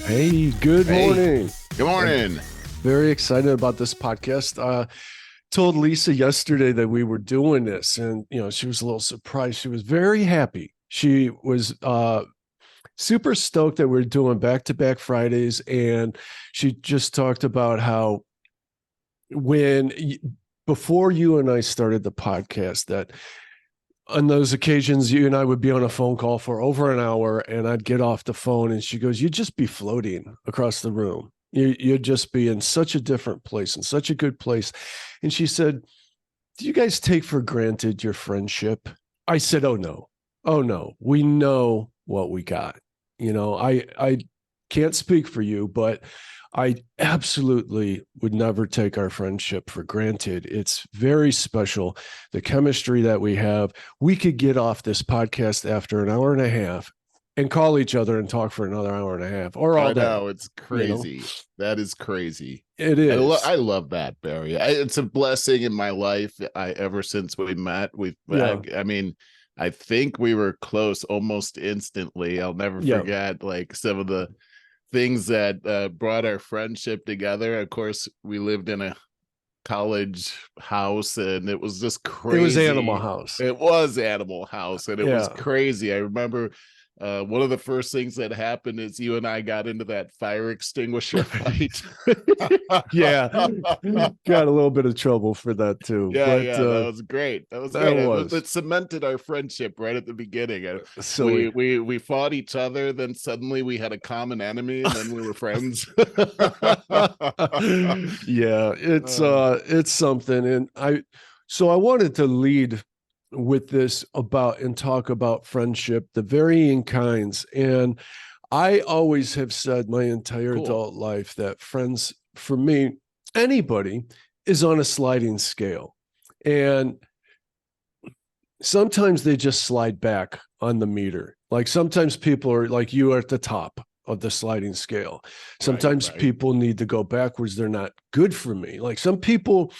Hey, good morning. Good morning. Very excited about this podcast. Told Lisa yesterday that we were doing this, and she was a little surprised. She was very happy. She was super stoked that we're doing back-to-back Fridays, and she just talked about how before you and I started the podcast, that on those occasions you and I would be on a phone call for over an hour, and I'd get off the phone and she goes, "You'd just be floating across the room. You'd just be in such a different place, in such a good place." And she said, "Do you guys take for granted your friendship?" I said, "Oh no. Oh no. We know what we got." I can't speak for you, but I absolutely would never take our friendship for granted. It's very special. The chemistry that we have. We could get off this podcast after an hour and a half and call each other and talk for another hour and a half or all day. I know, it's crazy. That is crazy. It is. I love that, Barry. It's a blessing in my life. Ever since we met, I think we were close almost instantly. I'll never forget like some of the things that brought our friendship together. Of course, we lived in a college house, and it was just crazy. It was Animal House. It was Animal House, and it was crazy. I remember one of the first things that happened is you and I got into that fire extinguisher fight. Yeah, got a little bit of trouble for that too. That was great. It cemented our friendship right at the beginning. We fought each other, then suddenly we had a common enemy, and then we were friends. Yeah, it's something. And I wanted to lead with this and talk about friendship, the varying kinds. And I always have said my entire adult life that friends, for me, anybody, is on a sliding scale. And sometimes they just slide back on the meter. Like sometimes people are like, you are at the top of the sliding scale. Sometimes people need to go backwards. They're not good for me. Like some people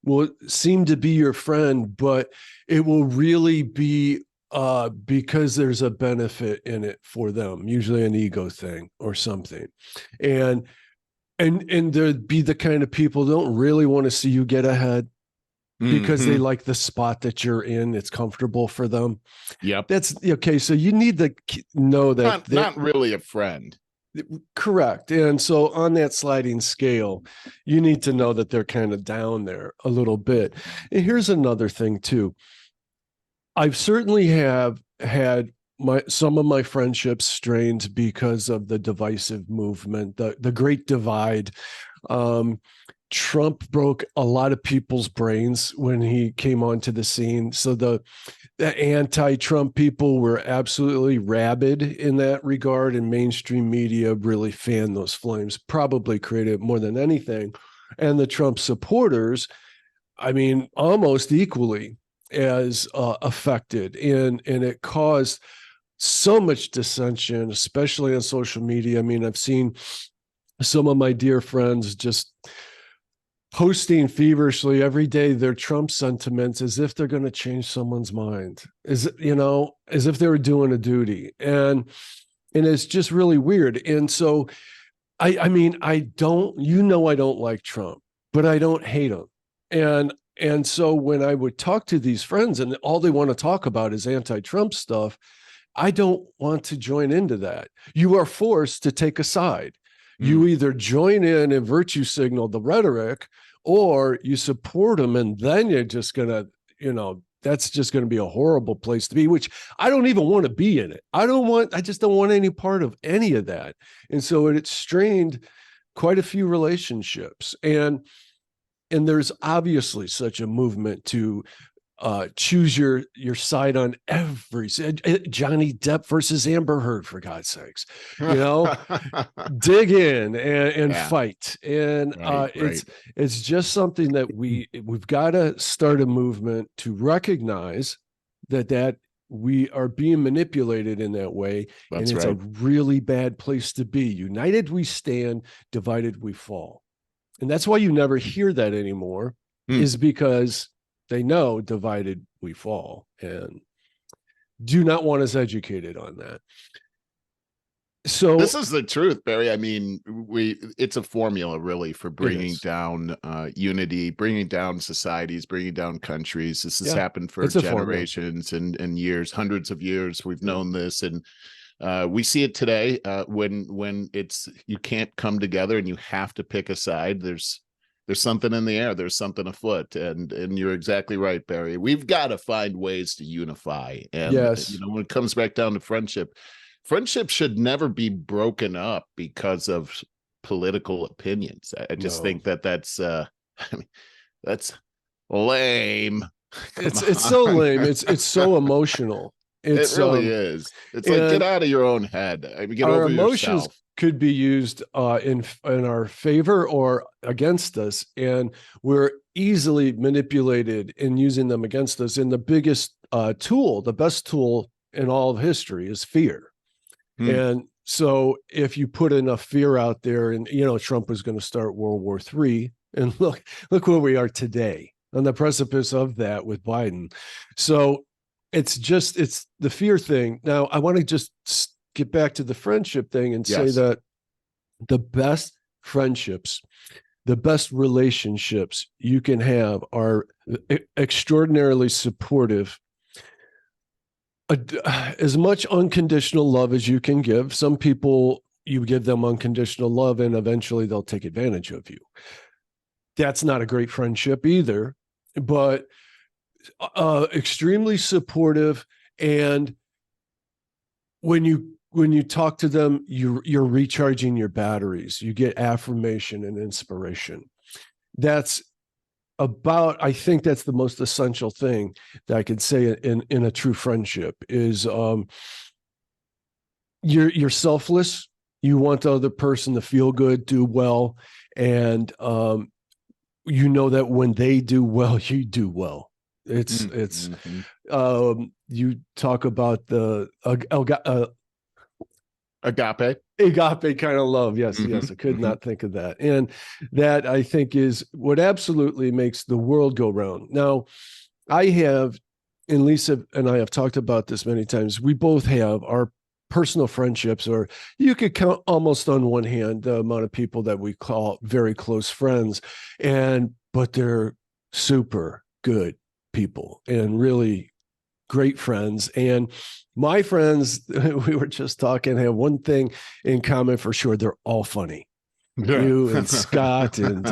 will seem to be your friend, but it will really be because there's a benefit in it for them, usually an ego thing or something. And there'd be the kind of people who don't really want to see you get ahead because they like the spot that you're in. It's comfortable for them. Yep. That's okay. So you need to know that not really a friend. Correct. And so on that sliding scale, you need to know that they're kind of down there a little bit. And here's another thing too. I've certainly have had some of my friendships strained because of the divisive movement, the Great Divide. Trump broke a lot of people's brains when he came onto the scene. So the anti-Trump people were absolutely rabid in that regard, and mainstream media really fanned those flames, probably created more than anything. And the Trump supporters, I mean, almost equally as affected. And it caused so much dissension, especially on social media. I mean, I've seen some of my dear friends just posting feverishly every day their Trump sentiments as if they're going to change someone's mind, as if they were doing a duty. And it's just really weird. And so I mean, I don't like Trump, but I don't hate him. And so when I would talk to these friends and all they want to talk about is anti-Trump stuff, I don't want to join into that. You are forced to take a side. You either join in and virtue signal the rhetoric, or you support them, and then you're just going to, that's just going to be a horrible place to be, which I don't even want to be in it. I just don't want any part of any of that. And so it strained quite a few relationships. And there's obviously such a movement to choose your side on every Johnny Depp versus Amber Heard, for God's sakes, dig in and fight. And it's just something that we've got to start a movement to recognize that we are being manipulated in that way. And it's a really bad place to be. United we stand, divided we fall. And that's why you never hear that anymore, is because they know divided we fall and do not want us educated on that. So this is the truth, Barry. I mean, it's a formula really for bringing down unity, bringing down societies, bringing down countries. This has happened for generations and years, hundreds of years. We've known this, and we see it today when you can't come together and you have to pick a side. There's something in the air. There's something afoot, and you're exactly right, Barry. We've got to find ways to unify. And when it comes back down to friendship should never be broken up because of political opinions. I just think that's that's lame. It's so lame. It's so emotional. It really is. It's like, get out of your own head. I mean, get over emotions yourself. Could be used in our favor or against us, and we're easily manipulated in using them against us. And the biggest tool, the best tool in all of history, is fear. And so if you put enough fear out there, and Trump was going to start World War III, and look where we are today, on the precipice of that with Biden. So it's the fear thing. Now I want to just get back to the friendship thing and say that the best friendships, the best relationships you can have are extraordinarily supportive. As much unconditional love as you can give. Some people, you give them unconditional love and eventually they'll take advantage of you. That's not a great friendship either, but extremely supportive. And when you talk to them, you're recharging your batteries. You get affirmation and inspiration. I think that's the most essential thing that I could say in a true friendship is you're selfless. You want the other person to feel good, do well. And you know that when they do well, you do well. You talk about the agape kind of love. Yes. I could not think of that. And that, I think, is what absolutely makes the world go round. Now, and Lisa and I have talked about this many times. We both have our personal friendships, or you could count almost on one hand the amount of people that we call very close friends, but they're super good people and really great friends. And my friends, we were just talking, have one thing in common for sure. They're all funny. You and Scott and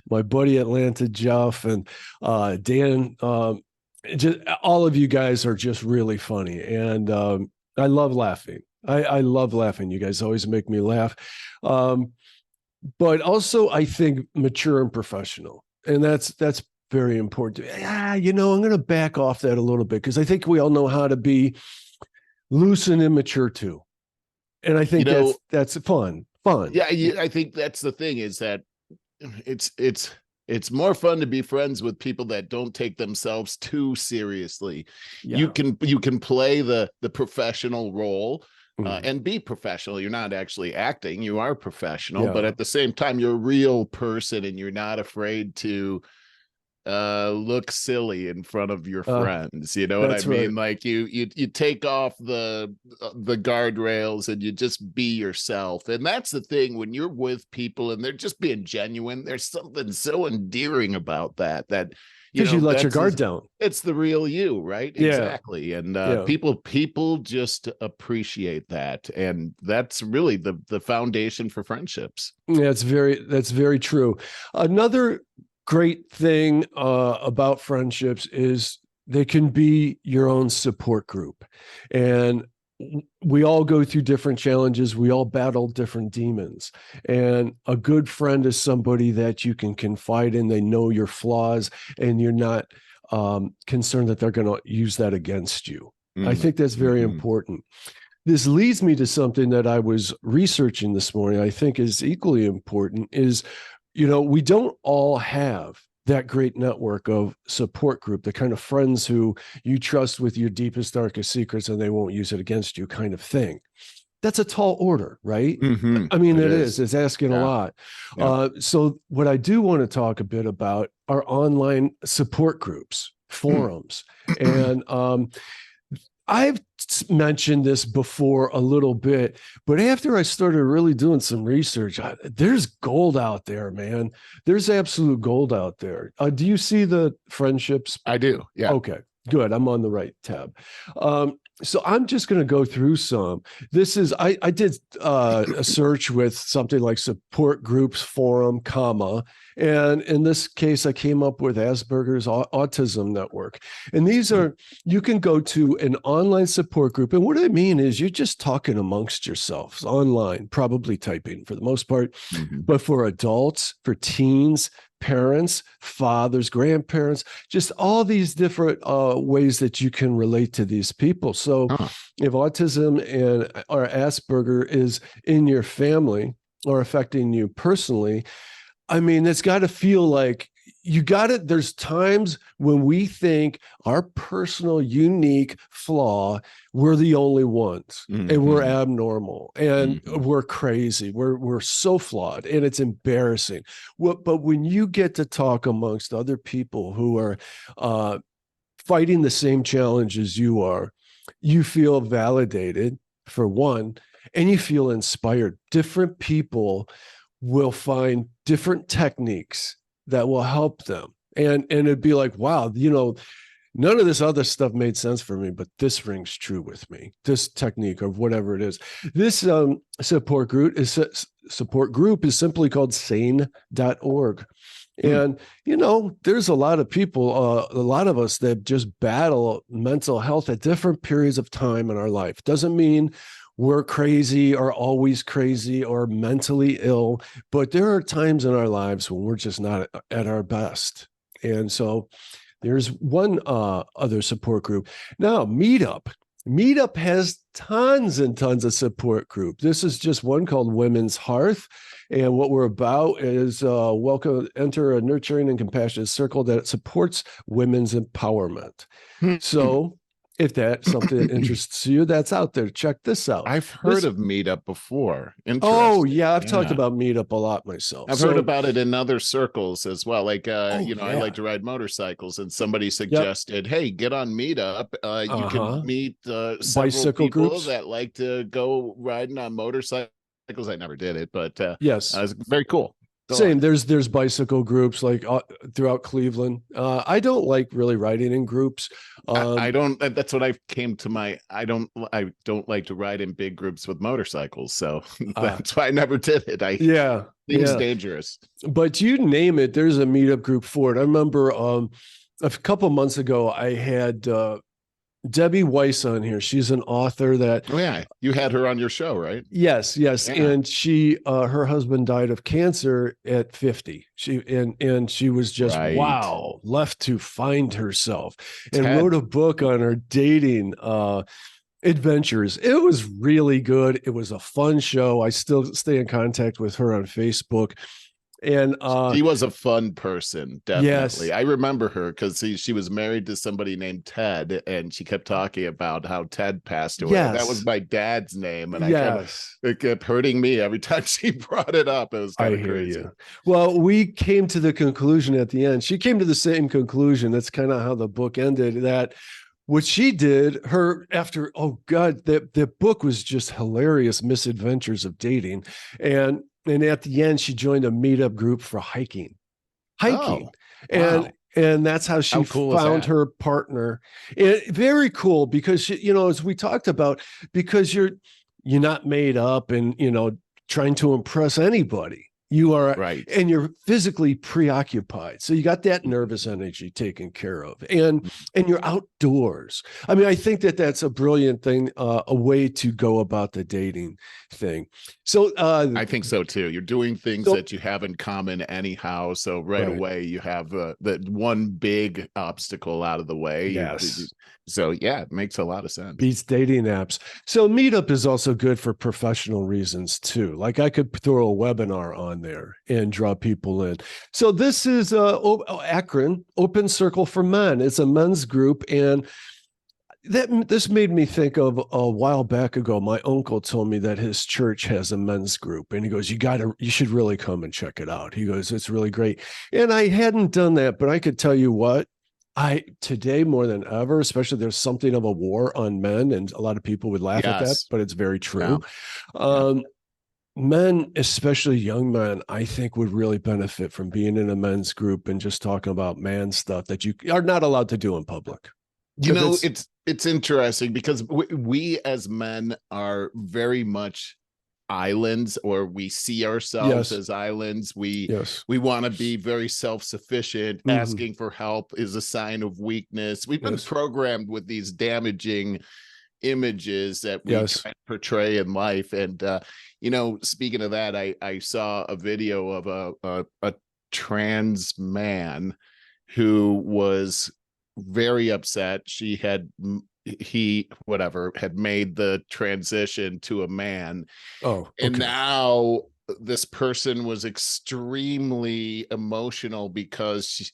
my buddy Atlanta Jeff and Dan, just all of you guys are just really funny. And I love laughing. I love laughing. You guys always make me laugh. But also I think mature and professional. And that's very important. I'm going to back off that a little bit because I think we all know how to be loose and immature too. And I think that's fun. Yeah, I think that's the thing, is that it's more fun to be friends with people that don't take themselves too seriously. Yeah. You can play the professional role and be professional. You're not actually acting, you are professional, but at the same time, you're a real person and you're not afraid to look silly in front of your friends. You know what I mean? Right. Like you take off the guardrails and you just be yourself. And that's the thing, when you're with people and they're just being genuine, there's something so endearing about that because you let your guard down. It's the real you, right? Yeah. Exactly. And people just appreciate that. And that's really the foundation for friendships. Yeah, that's very true. Another great thing about friendships is they can be your own support group. And we all go through different challenges. We all battle different demons. And a good friend is somebody that you can confide in. They know your flaws and you're not concerned that they're going to use that against you. I think that's very important. This leads me to something that I was researching this morning, I think is equally important, is we don't all have that great network of support group, the kind of friends who you trust with your deepest, darkest secrets, and they won't use it against you kind of thing. That's a tall order, right? I mean, it is. It's asking a lot. Yeah. So what I do want to talk a bit about are online support groups, forums. And I've mentioned this before a little bit, but after I started really doing some research, there's gold out there, man. There's absolute gold out there. Do you see the friendships? I do. Yeah. Okay, good. I'm on the right tab. So I'm just going to go through some. This is, I did a search with something like support groups forum, comma, and in this case, I came up with Asperger's Autism Network. And these are, you can go to an online support group. And what I mean is you're just talking amongst yourselves online, probably typing for the most part, but for adults, for teens, parents, fathers, grandparents, just all these different ways that you can relate to these people. So if autism and or Asperger is in your family or affecting you personally, I mean, it's got to feel like you got it. There's times when we think our personal, unique flaw, we're the only ones and we're abnormal and we're crazy. We're so flawed and it's embarrassing. But when you get to talk amongst other people who are fighting the same challenges you are, you feel validated for one, and you feel inspired. Different people will find different techniques that will help them. And it'd be like, wow, you know, none of this other stuff made sense for me, but this rings true with me. This technique or whatever it is. This support group is simply called sane.org. And, you know, there's a lot of people, a lot of us that just battle mental health at different periods of time in our life. Doesn't mean we're crazy or always crazy or mentally ill, but there are times in our lives when we're just not at our best. And so there's one other support group. Now, Meetup. Meetup has tons and tons of support group. This is just one called Women's Hearth. And what we're about is enter a nurturing and compassionate circle that supports women's empowerment. So if that's something that interests you, that's out there. Check this out. I've heard of Meetup before. Oh, yeah. I've talked about Meetup a lot myself. I've heard about it in other circles as well. Like, you know, I like to ride motorcycles, and somebody suggested, hey, get on Meetup. You can meet several people groups that like to go riding on motorcycles. I never did it, but yes, it's very cool. Same. There's bicycle groups like throughout Cleveland. I don't like really riding in groups. I don't. That's what I came to my. I don't like to ride in big groups with motorcycles. So that's why I never did it. It's dangerous. But you name it, there's a meetup group for it. I remember a couple months ago, I had Debbie Weiss on here. She's an author that. Oh yeah, you had her on your show, right? Yes. Yeah. And she, her husband died of cancer at 50. She was just left to find herself, and wrote a book on her dating adventures. It was really good. It was a fun show. I still stay in contact with her on Facebook. And she was a fun person, definitely. Yes. I remember her because she was married to somebody named Ted, and she kept talking about how Ted passed away. Yes. That was my dad's name, and it kept hurting me every time she brought it up. It was kind of crazy. You. Well, we came to the conclusion at the end. She came to the same conclusion. That's kind of how the book ended. That what she did, that book was just hilarious, Misadventures of Dating, and at the end, she joined a meetup group for hiking. And that's how she found her partner. Very cool, because as we talked about, because you're not made up and trying to impress anybody. You are right, and you're physically preoccupied. So you got that nervous energy taken care of, and you're outdoors. I mean, I think that's a brilliant thing, a way to go about the dating thing. So I think so too. You're doing things that you have in common anyhow. So right away you have the one big obstacle out of the way. Yes. So yeah, it makes a lot of sense. Beats dating apps. So Meetup is also good for professional reasons too. Like I could throw a webinar on there and draw people in. So this is Akron Open Circle for Men. It's a men's group, and this made me think of a while back ago. My uncle told me that his church has a men's group, and he goes, you should really come and check it out. He goes, it's really great. And I hadn't done that, but I could tell you what, Today more than ever, especially there's something of a war on men, and a lot of people would laugh at that, but it's very true. Men, especially young men, I think would really benefit from being in a men's group and just talking about man stuff that you are not allowed to do in public. You know, it's interesting because we as men are very much islands, or we see ourselves as islands. We want to be very self-sufficient. Asking for help is a sign of weakness. We've been programmed with these damaging images that we try to portray in life. And you know, speaking of that, I saw a video of a trans man who was very upset. He had made the transition to a man. And now this person was extremely emotional because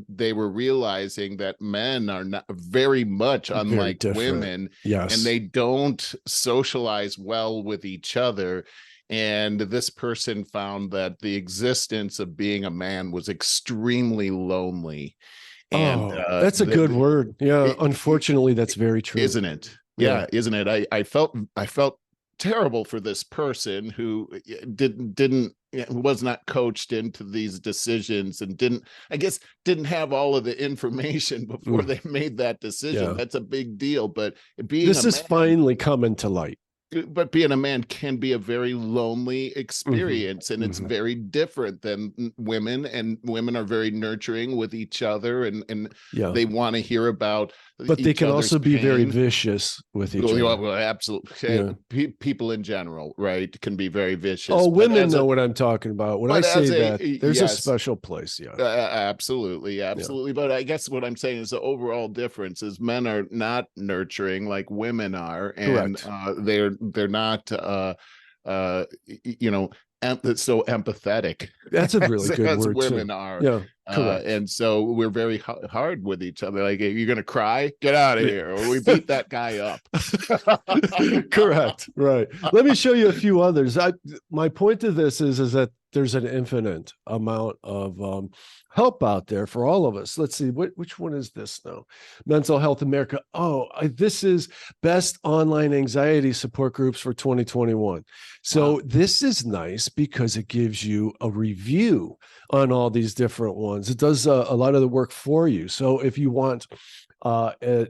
they were realizing that men are not very much unlike women, and they don't socialize well with each other. And this person found that the existence of being a man was extremely lonely. And that's a good word. Unfortunately, that's very true, isn't it? Isn't it? I felt terrible for this person who was not coached into these decisions, and didn't have all of the information before they made that decision. That's a big deal. But this is finally coming to light. But being a man can be a very lonely experience, and it's very different than women. And women are very nurturing with each other, and they want to hear about. But they can also be very vicious with each other. Well, absolutely. People in general, right, can be very vicious. Women know what I'm talking about when I say that. There's a special place. Absolutely. But I guess what I'm saying is the overall difference is men are not nurturing like women are, and they're not so empathetic. That's a really good word. Women are. And so we're very hard with each other. Like, you're gonna cry, get out of here, or we beat that guy up. Correct. Right. Let me show you a few others. My point to this is that there's an infinite amount of help out there for all of us. Let's see, which one is this now? Mental Health America. This is best online anxiety support groups for 2021. So this is nice because it gives you a review on all these different ones. It does a lot of the work for you. So if you want an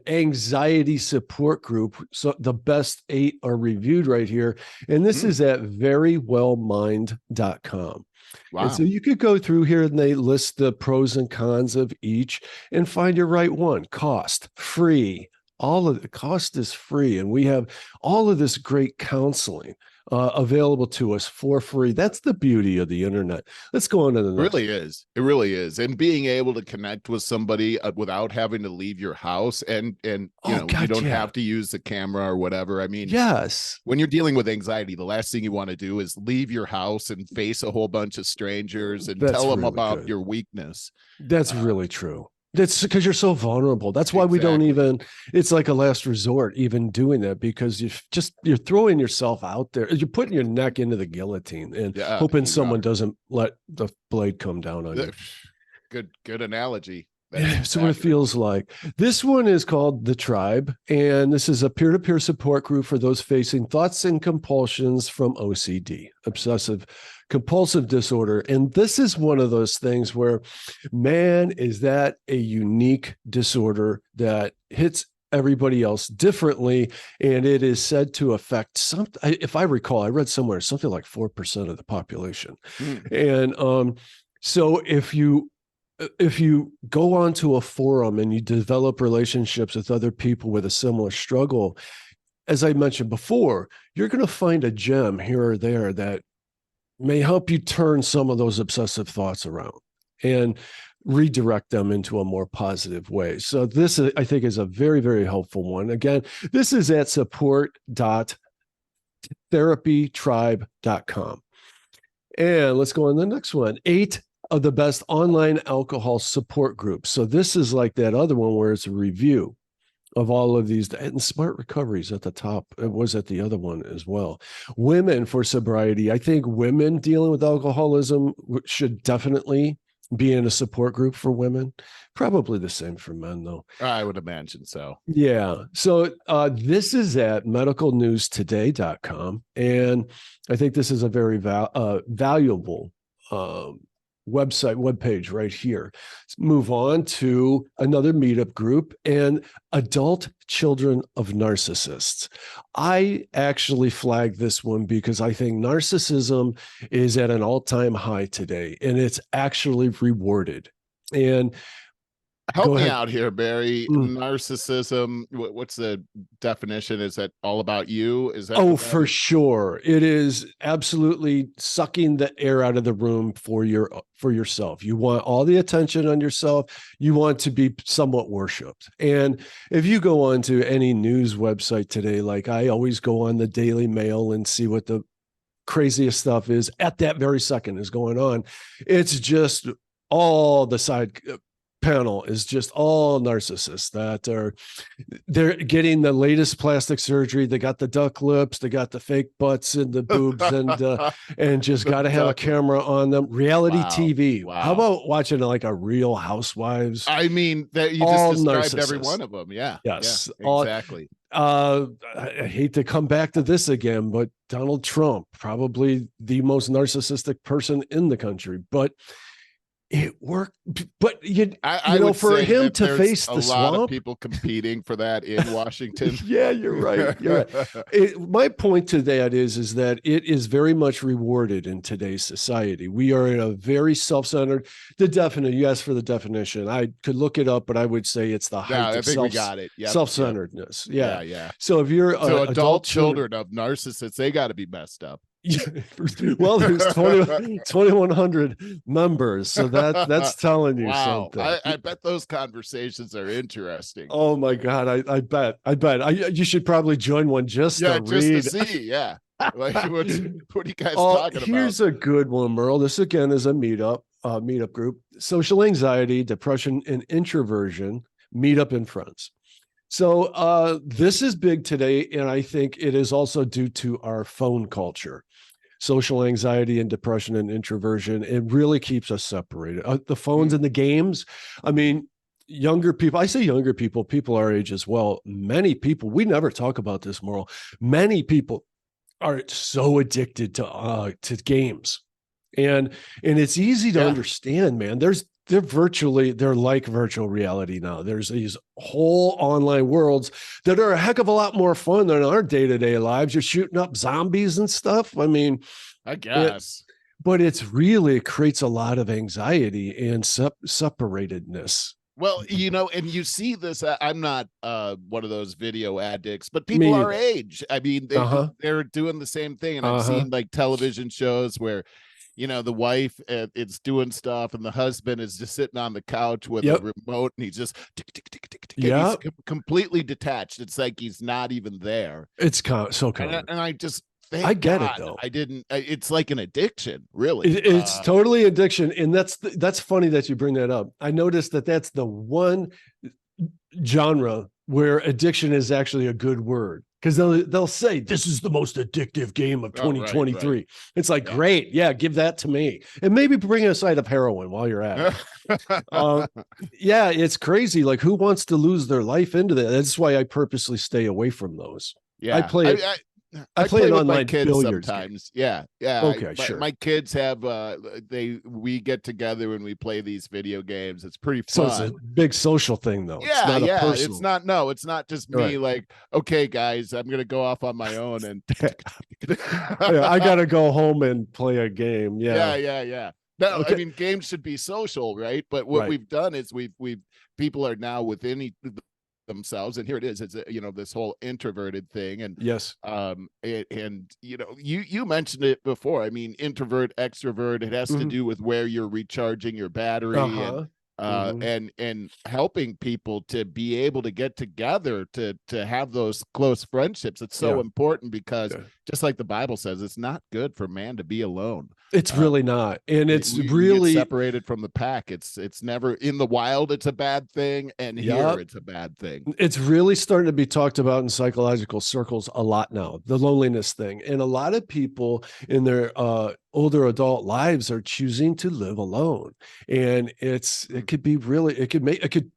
anxiety support group, so the best 8 are reviewed right here. And this is at verywellmind.com. And so you could go through here and they list the pros and cons of each and find your right one. Cost, free. All of the cost is free. And we have all of this great counseling available to us for free. That's the beauty of the internet. Let's go on to the next. It really is. And being able to connect with somebody without having to leave your house, and you don't have to use the camera or whatever. I mean, when you're dealing with anxiety, the last thing you want to do is leave your house and face a whole bunch of strangers and tell them about your weakness. That's really true. That's because you're so vulnerable. That's why we don't even, it's like a last resort, even doing that, because you're throwing yourself out there. You're putting your neck into the guillotine and hoping someone doesn't let the blade come down on you. Good analogy. So what it feels like. This one is called The Tribe, and this is a peer-to-peer support group for those facing thoughts and compulsions from OCD, obsessive compulsive disorder. And this is one of those things where, man, is that a unique disorder that hits everybody else differently. And it is said to affect if I recall, I read somewhere something like 4% of the population. And so if you go onto a forum and you develop relationships with other people with a similar struggle, as I mentioned before, you're going to find a gem here or there that may help you turn some of those obsessive thoughts around and redirect them into a more positive way. So this, I think, is a very, very helpful one. Again, this is at support.therapytribe.com. And let's go on to the next one. 8 of the best online alcohol support groups. So this is like that other one where it's a review of all of these, and Smart Recovery is at the top. It was at the other one as well. Women for Sobriety. I think women dealing with alcoholism should definitely being a support group for women. Probably the same for men, though. I would imagine so. Yeah. So this is at medicalnewstoday.com. And I think this is a very valuable webpage right here. Let's move on to another meetup group, and adult children of narcissists. I actually flagged this one because I think narcissism is at an all-time high today, and it's actually rewarded. And help me out here, Barry. Narcissism, what's the definition? Is that all about you? Is that for sure. It is absolutely sucking the air out of the room for yourself. You want all the attention on yourself. You want to be somewhat worshipped. And if you go on to any news website today, like I always go on the Daily Mail and see what the craziest stuff is at that very second is going on. It's just all the side panel is just all narcissists they're getting the latest plastic surgery. They got the duck lips, they got the fake butts and the boobs, and just got to have a camera on them. Reality TV. Wow. How about watching like a Real Housewives? I mean, that you just described every one of them. Yeah. Yes. Yeah, exactly. I hate to come back to this again, but Donald Trump, probably the most narcissistic person in the country, but it worked. But I know, for him to face the swamp, a lot of people competing for that in Washington. Yeah, you're right. You're right. My point to that is that it is very much rewarded in today's society. We are in a very self-centered. You asked for the definition. I could look it up, but I would say it's the height of we got it. Yep. Self-centeredness. Yep. Yeah. So if you're adult children of narcissists, they got to be messed up. Well, there's 2,100 members, so that's telling you something. I bet those conversations are interesting. Oh my God, I bet. You should probably join one just to read. To see. Yeah, like what are you guys talking about? Here's a good one, Merle. This again is a meetup group: social anxiety, depression, and introversion. Meetup in friends. So this is big today, and I think it is also due to our phone culture. Social anxiety and depression and introversion, it really keeps us separated. The phones and the games. I mean, younger people, I say younger people our age as well. Many people, we never talk about this, Moral. Many people are so addicted to games. And it's easy to understand, man. They're like virtual reality now. There's these whole online worlds that are a heck of a lot more fun than our day-to-day lives. You're shooting up zombies and stuff. I mean, I guess, but it creates a lot of anxiety and separatedness. Well, and you see this. I'm not one of those video addicts, but people our age, I mean, they're doing the same thing. And I've seen like television shows where, the wife is doing stuff and the husband is just sitting on the couch with a remote and he's just he's completely detached. It's like he's not even there. It's so common. And I just I get it though. It's like an addiction, really. It's totally addiction. And that's funny that you bring that up. I noticed that's the one genre where addiction is actually a good word. Because they'll say this is the most addictive game of 2023. Right. It's like, great, give that to me, and maybe bring a side of heroin while you're at it. It's crazy. Like, who wants to lose their life into that? That's why I purposely stay away from those. Yeah, I play it with my kids sometimes. Game. Yeah. Okay, sure. My kids have we get together and we play these video games. It's pretty fun. So it's a big social thing, though. Yeah, it's not just me. Like, okay, guys, I'm gonna go off on my own and I gotta go home and play a game. Yeah. No, okay. I mean, games should be social, right? But what we've done is we've people are now within themselves, and here it is. It's this whole introverted thing, and you mentioned it before. I mean, introvert, extrovert. It has to do with where you're recharging your battery, and helping people to be able to get together to have those close friendships. It's so important because just like the Bible says, it's not good for man to be alone. It's really not. And it's really separated from the pack. It's never in the wild. It's a bad thing. And here it's a bad thing. It's really starting to be talked about in psychological circles a lot now, the loneliness thing. And a lot of people in their older adult lives are choosing to live alone. And it could be really, it could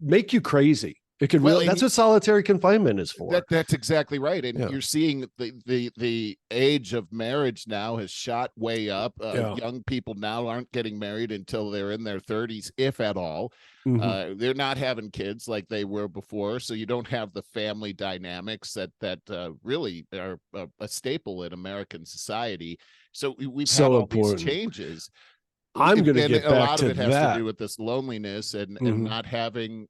make you crazy. It could really, that's what solitary confinement is for. That's exactly right. And you're seeing the age of marriage now has shot way up. Young people now aren't getting married until they're in their 30s, if at all. They're not having kids like they were before. So you don't have the family dynamics that really are a staple in American society. So we've had all these changes. I'm going to get back to that. A lot of it has to do with this loneliness and not having,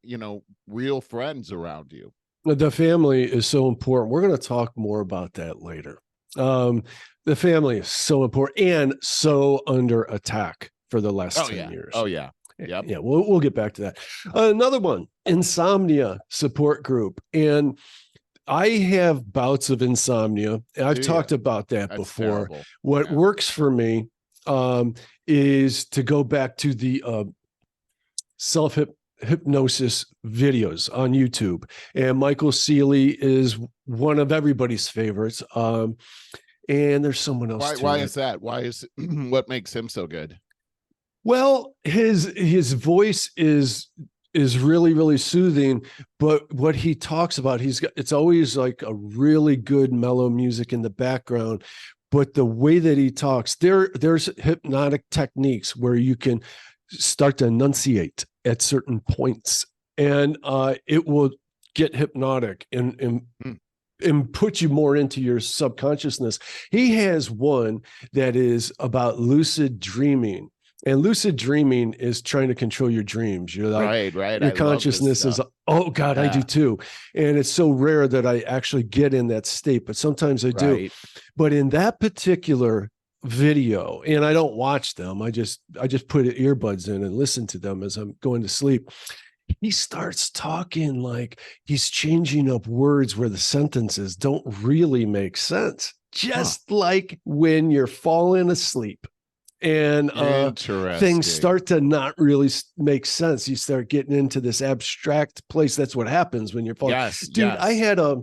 real friends around you. The family is so important. We're going to talk more about that later. The family is so important and so under attack for the last 10 years. Oh, yeah. Yep. Yeah, we'll get back to that. Another one, insomnia support group. And I have bouts of insomnia. I've talked about that before. Terrible. What works for me is to go back to the self-hypnosis videos on YouTube. And Michael Seeley is one of everybody's favorites. And there's someone else. Why is that? Why is what makes him so good? Well, his voice is really, really soothing, but what he talks about, it's always like a really good mellow music in the background. But the way that he talks, there's hypnotic techniques where you can start to enunciate at certain points, and it will get hypnotic and put you more into your subconsciousness. He has one that is about lucid dreaming. And lucid dreaming is trying to control your dreams. You're like, right. Your consciousness is, oh God, I do too. And it's so rare that I actually get in that state, but sometimes I do. But in that particular video, and I don't watch them, I just put earbuds in and listen to them as I'm going to sleep. He starts talking like he's changing up words where the sentences don't really make sense. Just like when you're falling asleep. And things start to not really make sense. You start getting into this abstract place. That's what happens when you're falling. Dude, I had a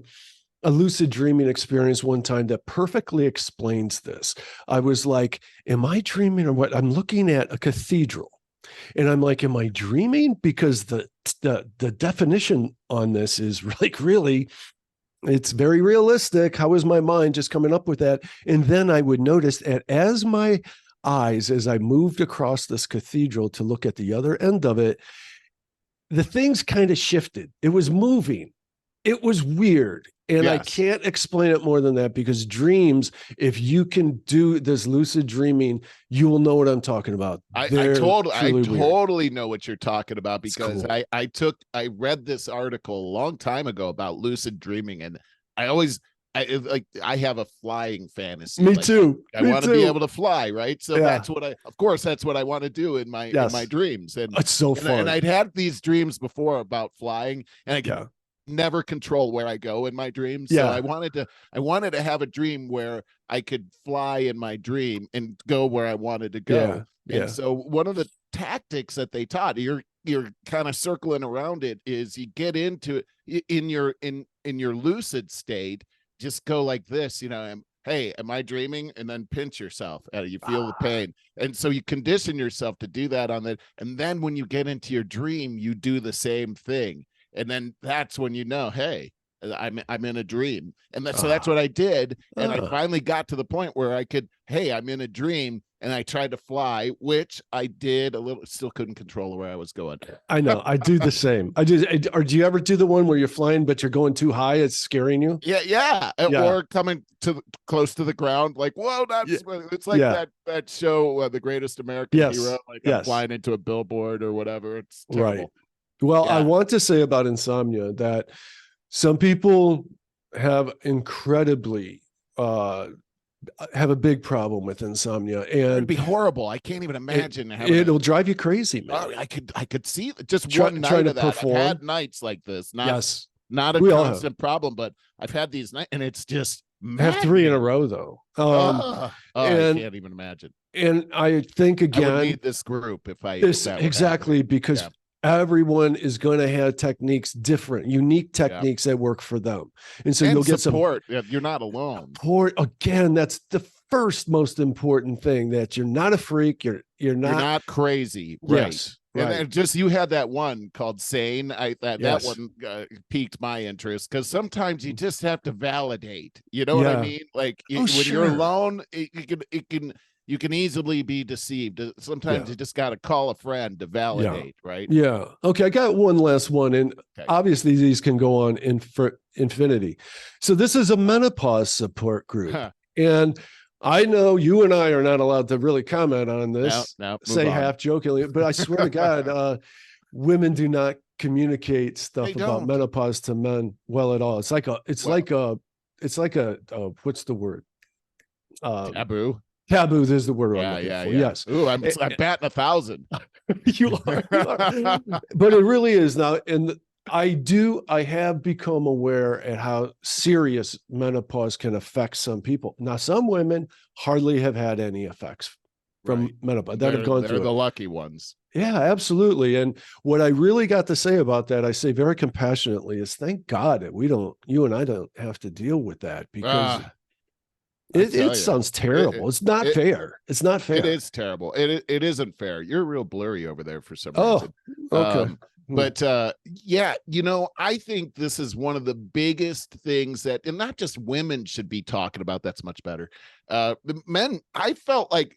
lucid dreaming experience one time that perfectly explains this. I was like, am I dreaming or what? I'm looking at a cathedral. And I'm like, am I dreaming? Because the definition on this is like really, it's very realistic. How is my mind just coming up with that? And then I would notice that as my eyes, as I moved across this cathedral to look at the other end of it, the things kind of shifted. It was moving. It was weird. And I can't explain it more than that, because dreams, if you can do this lucid dreaming, you will know what I'm talking about. I totally know what you're talking about, because cool. I read this article a long time ago about lucid dreaming, and I have a flying fantasy. Me too. I want to be able to fly, right? So that's what I want to do in my dreams. And it's so fun. And I'd had these dreams before about flying, and I could never control where I go in my dreams. So I wanted to have a dream where I could fly in my dream and go where I wanted to go. And so one of the tactics that they taught, you're kind of circling around it, is you get into it in your lucid state. Just go like this, hey, am I dreaming? And then pinch yourself. You feel the pain. And so you condition yourself to do that on that. And then when you get into your dream, you do the same thing. And then that's when you know, hey, I'm in a dream. And so that's what I did. And I finally got to the point where I could, hey, I'm in a dream. And I tried to fly, which I did a little, still couldn't control where I was going. I know. I do the same. Or do you ever do the one where you're flying, but you're going too high? It's scaring you? Yeah. Or coming close to the ground. Like, whoa, it's like that show, The Greatest American Hero. Like I'm flying into a billboard or whatever. It's terrible. Right. Well, I want to say about insomnia that some people have incredibly, have a big problem with insomnia, and it'd be horrible. I can't even imagine. It'll drive you crazy, man. I could see just one night of that. Perform. I've had nights like this. Not a constant problem, but I've had these nights, and it's just I have 3 in a row though. I can't even imagine. And I think again, I would need this group if exactly because. Everyone is going to have techniques, unique techniques that work for them. And so you'll get support. You're not alone. Support. Again, that's the first most important thing, that you're not a freak. You're not crazy. Right. Yes. And right. then just, you had that one called Sane. That one piqued my interest, because sometimes you just have to validate. You know what I mean? Like when you're alone, you can easily be deceived. Sometimes you just got to call a friend to validate, right? Yeah. Okay. I got one last one. And obviously these can go on for infinity. So this is a menopause support group. And I know you and I are not allowed to really comment on this, say half jokingly, but I swear to God, women do not communicate stuff about menopause to men well at all. It's like a what's the word? Taboo. Taboo is the word I'm looking for. Yes. Ooh, I'm batting 1,000. you are. But it really is now. And I have become aware at how serious menopause can affect some people. Now, some women hardly have had any effects from menopause that have gone through. They're the lucky ones. Yeah, absolutely. And what I really got to say about that, I say very compassionately, is thank God that you and I don't have to deal with that, because it sounds terrible. It's not fair. It's not fair. It is terrible. It isn't fair. You're real blurry over there for some reason. Okay. But I think this is one of the biggest things that, and not just women should be talking about. That's much better. The men, I felt like,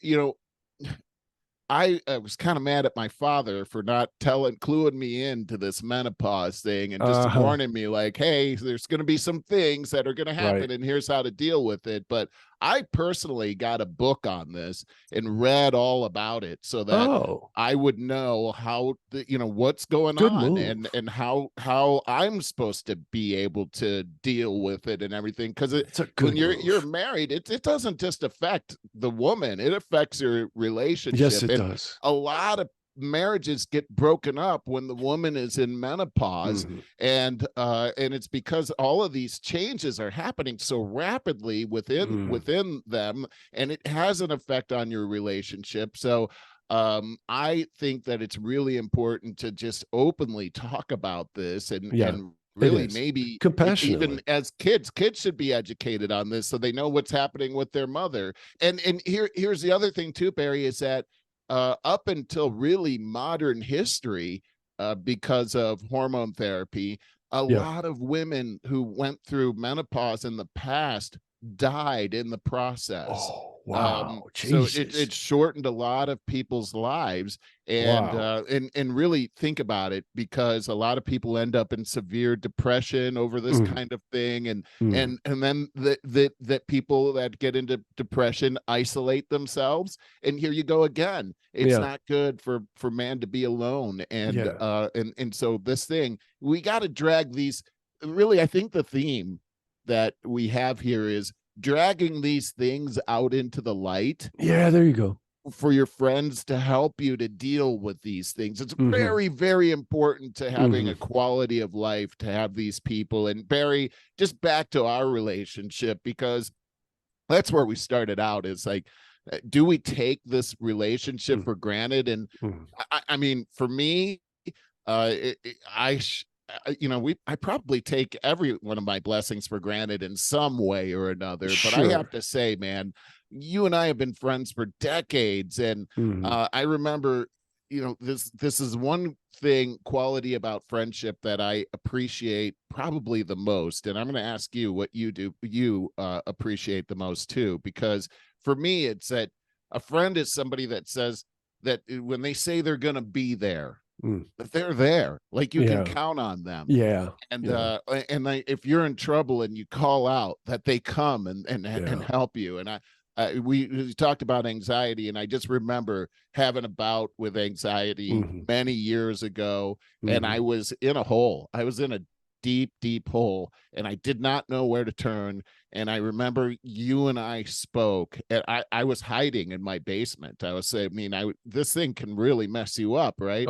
I was kind of mad at my father for not cluing me into this menopause thing, and just warning me like, hey, there's going to be some things that are going to happen, and here's how to deal with it. But I personally got a book on this and read all about it, so that I would know how what's going on, and how I'm supposed to be able to deal with it and everything. Because when you're married, it doesn't just affect the woman; it affects your relationship. Yes, it does. A lot of marriages get broken up when the woman is in menopause, and it's because all of these changes are happening so rapidly within them, and it has an effect on your relationship. So I think that it's really important to just openly talk about this, and really maybe even as kids should be educated on this, so they know what's happening with their mother. And here's the other thing too, Barry, is that up until really modern history, because of hormone therapy, a lot of women who went through menopause in the past died in the process. Oh, wow. So it shortened a lot of people's lives, and really think about it, because a lot of people end up in severe depression over this kind of thing, and then that people that get into depression isolate themselves, and here you go again. It's not good for man to be alone, and so this thing, we got to drag these. Really, I think the theme that we have here is dragging these things out into the light. Yeah, there you go. For your friends to help you to deal with these things. It's very, very important to having a quality of life, to have these people. And Barry, just back to our relationship, because that's where we started out, is like, do we take this relationship for granted? And I mean, for me, I probably take every one of my blessings for granted in some way or another. But I have to say, man, you and I have been friends for decades, and I remember, this is one quality about friendship that I appreciate probably the most. And I'm going to ask you what you appreciate the most too, because for me, it's that a friend is somebody that says that when they say they're going to be there, that they're there, like you can count on them. And if you're in trouble and you call out, that they come and help you. And we talked about anxiety, and I just remember having a bout with anxiety many years ago, and I was in a hole. I was in a deep hole, and I did not know where to turn. And I remember you and I spoke, and I was hiding in my basement. I was saying, this thing can really mess you up, right?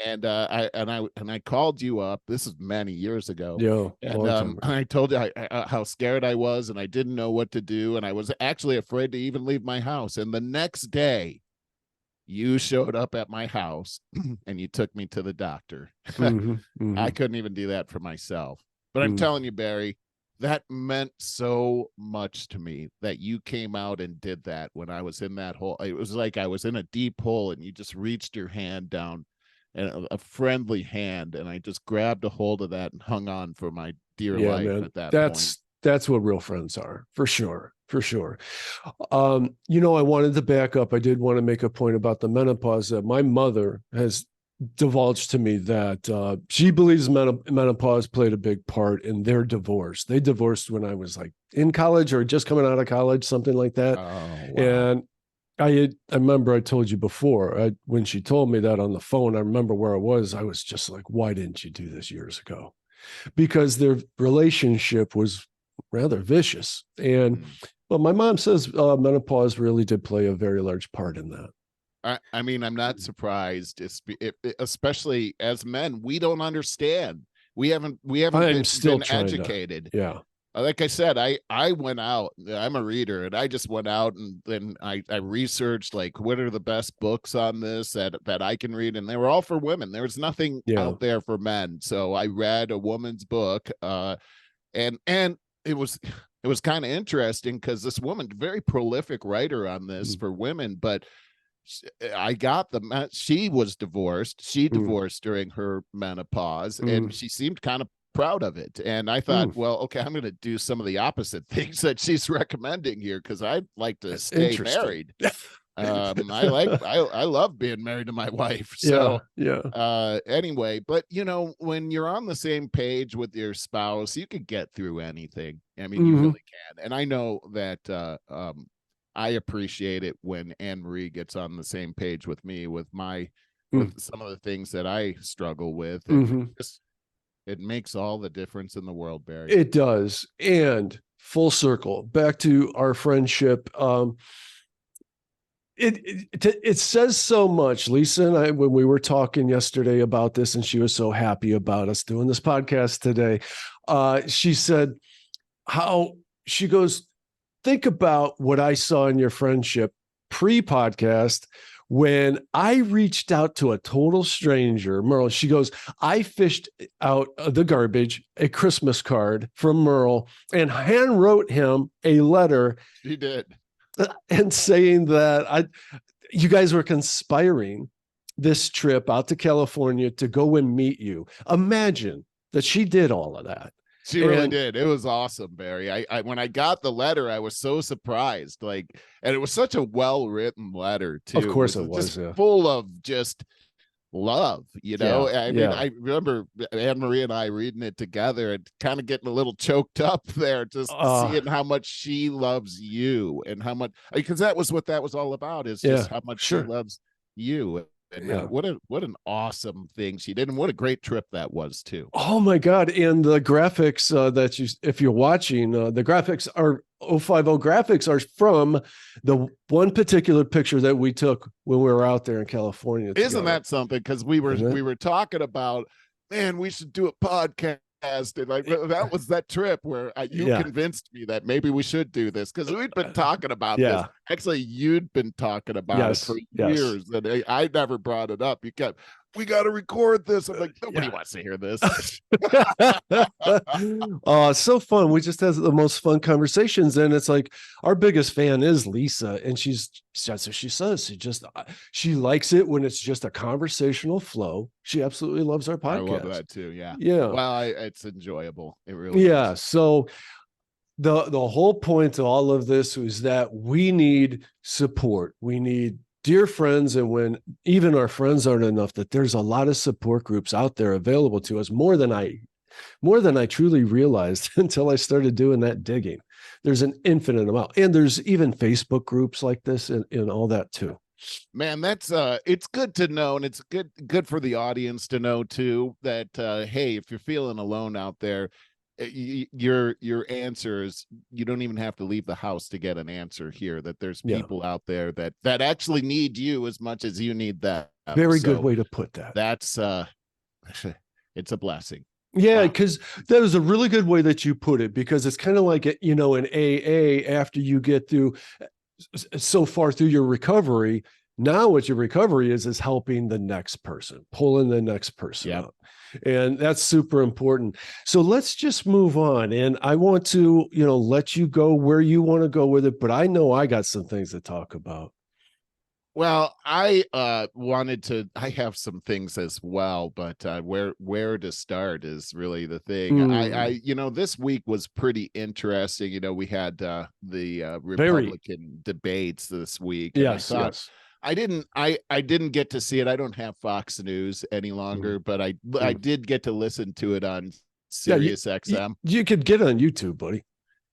And I called you up. This is many years ago. And I told you how scared I was, and I didn't know what to do, and I was actually afraid to even leave my house. And the next day, you showed up at my house and you took me to the doctor. I couldn't even do that for myself. But I'm telling you, Barry, that meant so much to me that you came out and did that when I was in that hole. It was like I was in a deep hole and you just reached your hand down, and a friendly hand, and I just grabbed a hold of that and hung on for my dear life man, at that point. That's what real friends are, for sure. For sure. I wanted to back up. I did want to make a point about the menopause. That my mother has divulged to me that she believes menopause played a big part in their divorce. They divorced when I was like in college or just coming out of college, something like that. Oh, wow. And I remember I told you before, when she told me that on the phone, I remember where I was just like, why didn't you do this years ago? Because their relationship was rather vicious. And but my mom says menopause really did play a very large part in that. I mean, I'm not surprised, especially as men, we don't understand. We haven't been educated. Like I said, I went out. I'm a reader, and I just went out and then I researched like what are the best books on this that I can read, and they were all for women. There was nothing out there for men. So I read a woman's book, and it was kind of interesting because this woman, very prolific writer on this for women, but I got she was divorced. She divorced during her menopause, and she seemed kind of proud of it. And I thought, well, okay, I'm going to do some of the opposite things that she's recommending here because I'd like to stay married. I love being married to my wife. So anyway, but when you're on the same page with your spouse, you can get through anything. I mean, you really can. And I know that I appreciate it when Anne Marie gets on the same page with me with some of the things that I struggle with. And it makes all the difference in the world, Barry. It does. And full circle back to our friendship. It says so much. Lisa and I, when we were talking yesterday about this, and she was so happy about us doing this podcast today, she said she goes, think about what I saw in your friendship pre-podcast when I reached out to a total stranger, Merle. She goes, I fished out the garbage, a Christmas card from Merle, and hand wrote him a letter. She did. And saying that you guys were conspiring this trip out to California to go and meet you. Imagine that she did all of that. She really did. It was awesome, Barry. I when I got the letter, I was so surprised. And it was such a well-written letter too. Of course it was just full of just love, I mean, I remember Anne Marie and I reading it together and kind of getting a little choked up there, just seeing how much she loves you and how much, because that was what that was all about, is just how much she loves you. And what an awesome thing she did, and what a great trip that was too. Oh my God. And the graphics if you're watching, the graphics are 050 graphics are from the one particular picture that we took when we were out there in California together. Isn't that something? Because we were talking about, man, we should do a podcast. And that was that trip where you convinced me that maybe we should do this, because we'd been talking about this. Actually, you'd been talking about it for years, and I never brought it up. You kept, we got to record this. I'm like, nobody wants to hear this. So fun. We just have the most fun conversations. And it's like, our biggest fan is Lisa. And she says, she likes it when it's just a conversational flow. She absolutely loves our podcast. I love that too. Yeah. Well, it's enjoyable. It really is. So the whole point of all of this was that we need support. We need dear friends, and when even our friends aren't enough, that there's a lot of support groups out there available to us, more than I truly realized until I started doing that digging. There's an infinite amount, and there's even Facebook groups like this and all that too. Man, that's it's good to know, and it's good for the audience to know too, that hey, if you're feeling alone out there, your answer is, you don't even have to leave the house to get an answer here, that there's people out there that actually need you as much as you need them. Very good way to put that. That's it's a blessing. Yeah, because that was a really good way that you put it, because it's kind of like, in AA, after you get through so far through your recovery, Now what your recovery is helping the next person, pulling the next person up. And that's super important. So let's just move on. And I want to, let you go where you want to go with it. But I know I got some things to talk about. Well, I I have some things as well, but where to start is really the thing. I this week was pretty interesting. We had the Republican debates this week. And yes, yes. I didn't get to see it. I don't have Fox News any longer, but I did get to listen to it on Sirius XM. You could get it on YouTube, buddy.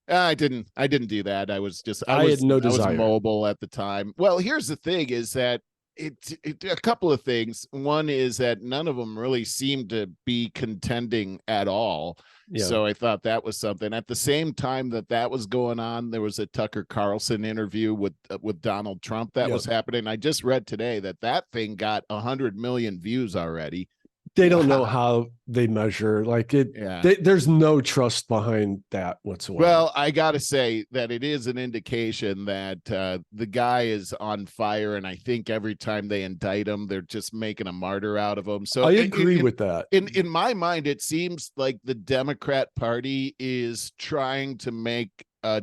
I didn't do that. I was no desire. I was mobile at the time. Well, here's the thing is that a couple of things. One is that none of them really seemed to be contending at all. Yeah. So I thought that was something. At the same time that was going on, there was a Tucker Carlson interview with Donald Trump that was happening. I just read today that thing got 100 million views already. They don't know how they measure there's no trust behind that whatsoever. Well, I got to say that it is an indication that the guy is on fire. And I think every time they indict him, they're just making a martyr out of him. So I agree with that. In my mind, it seems like the Democrat Party is trying to make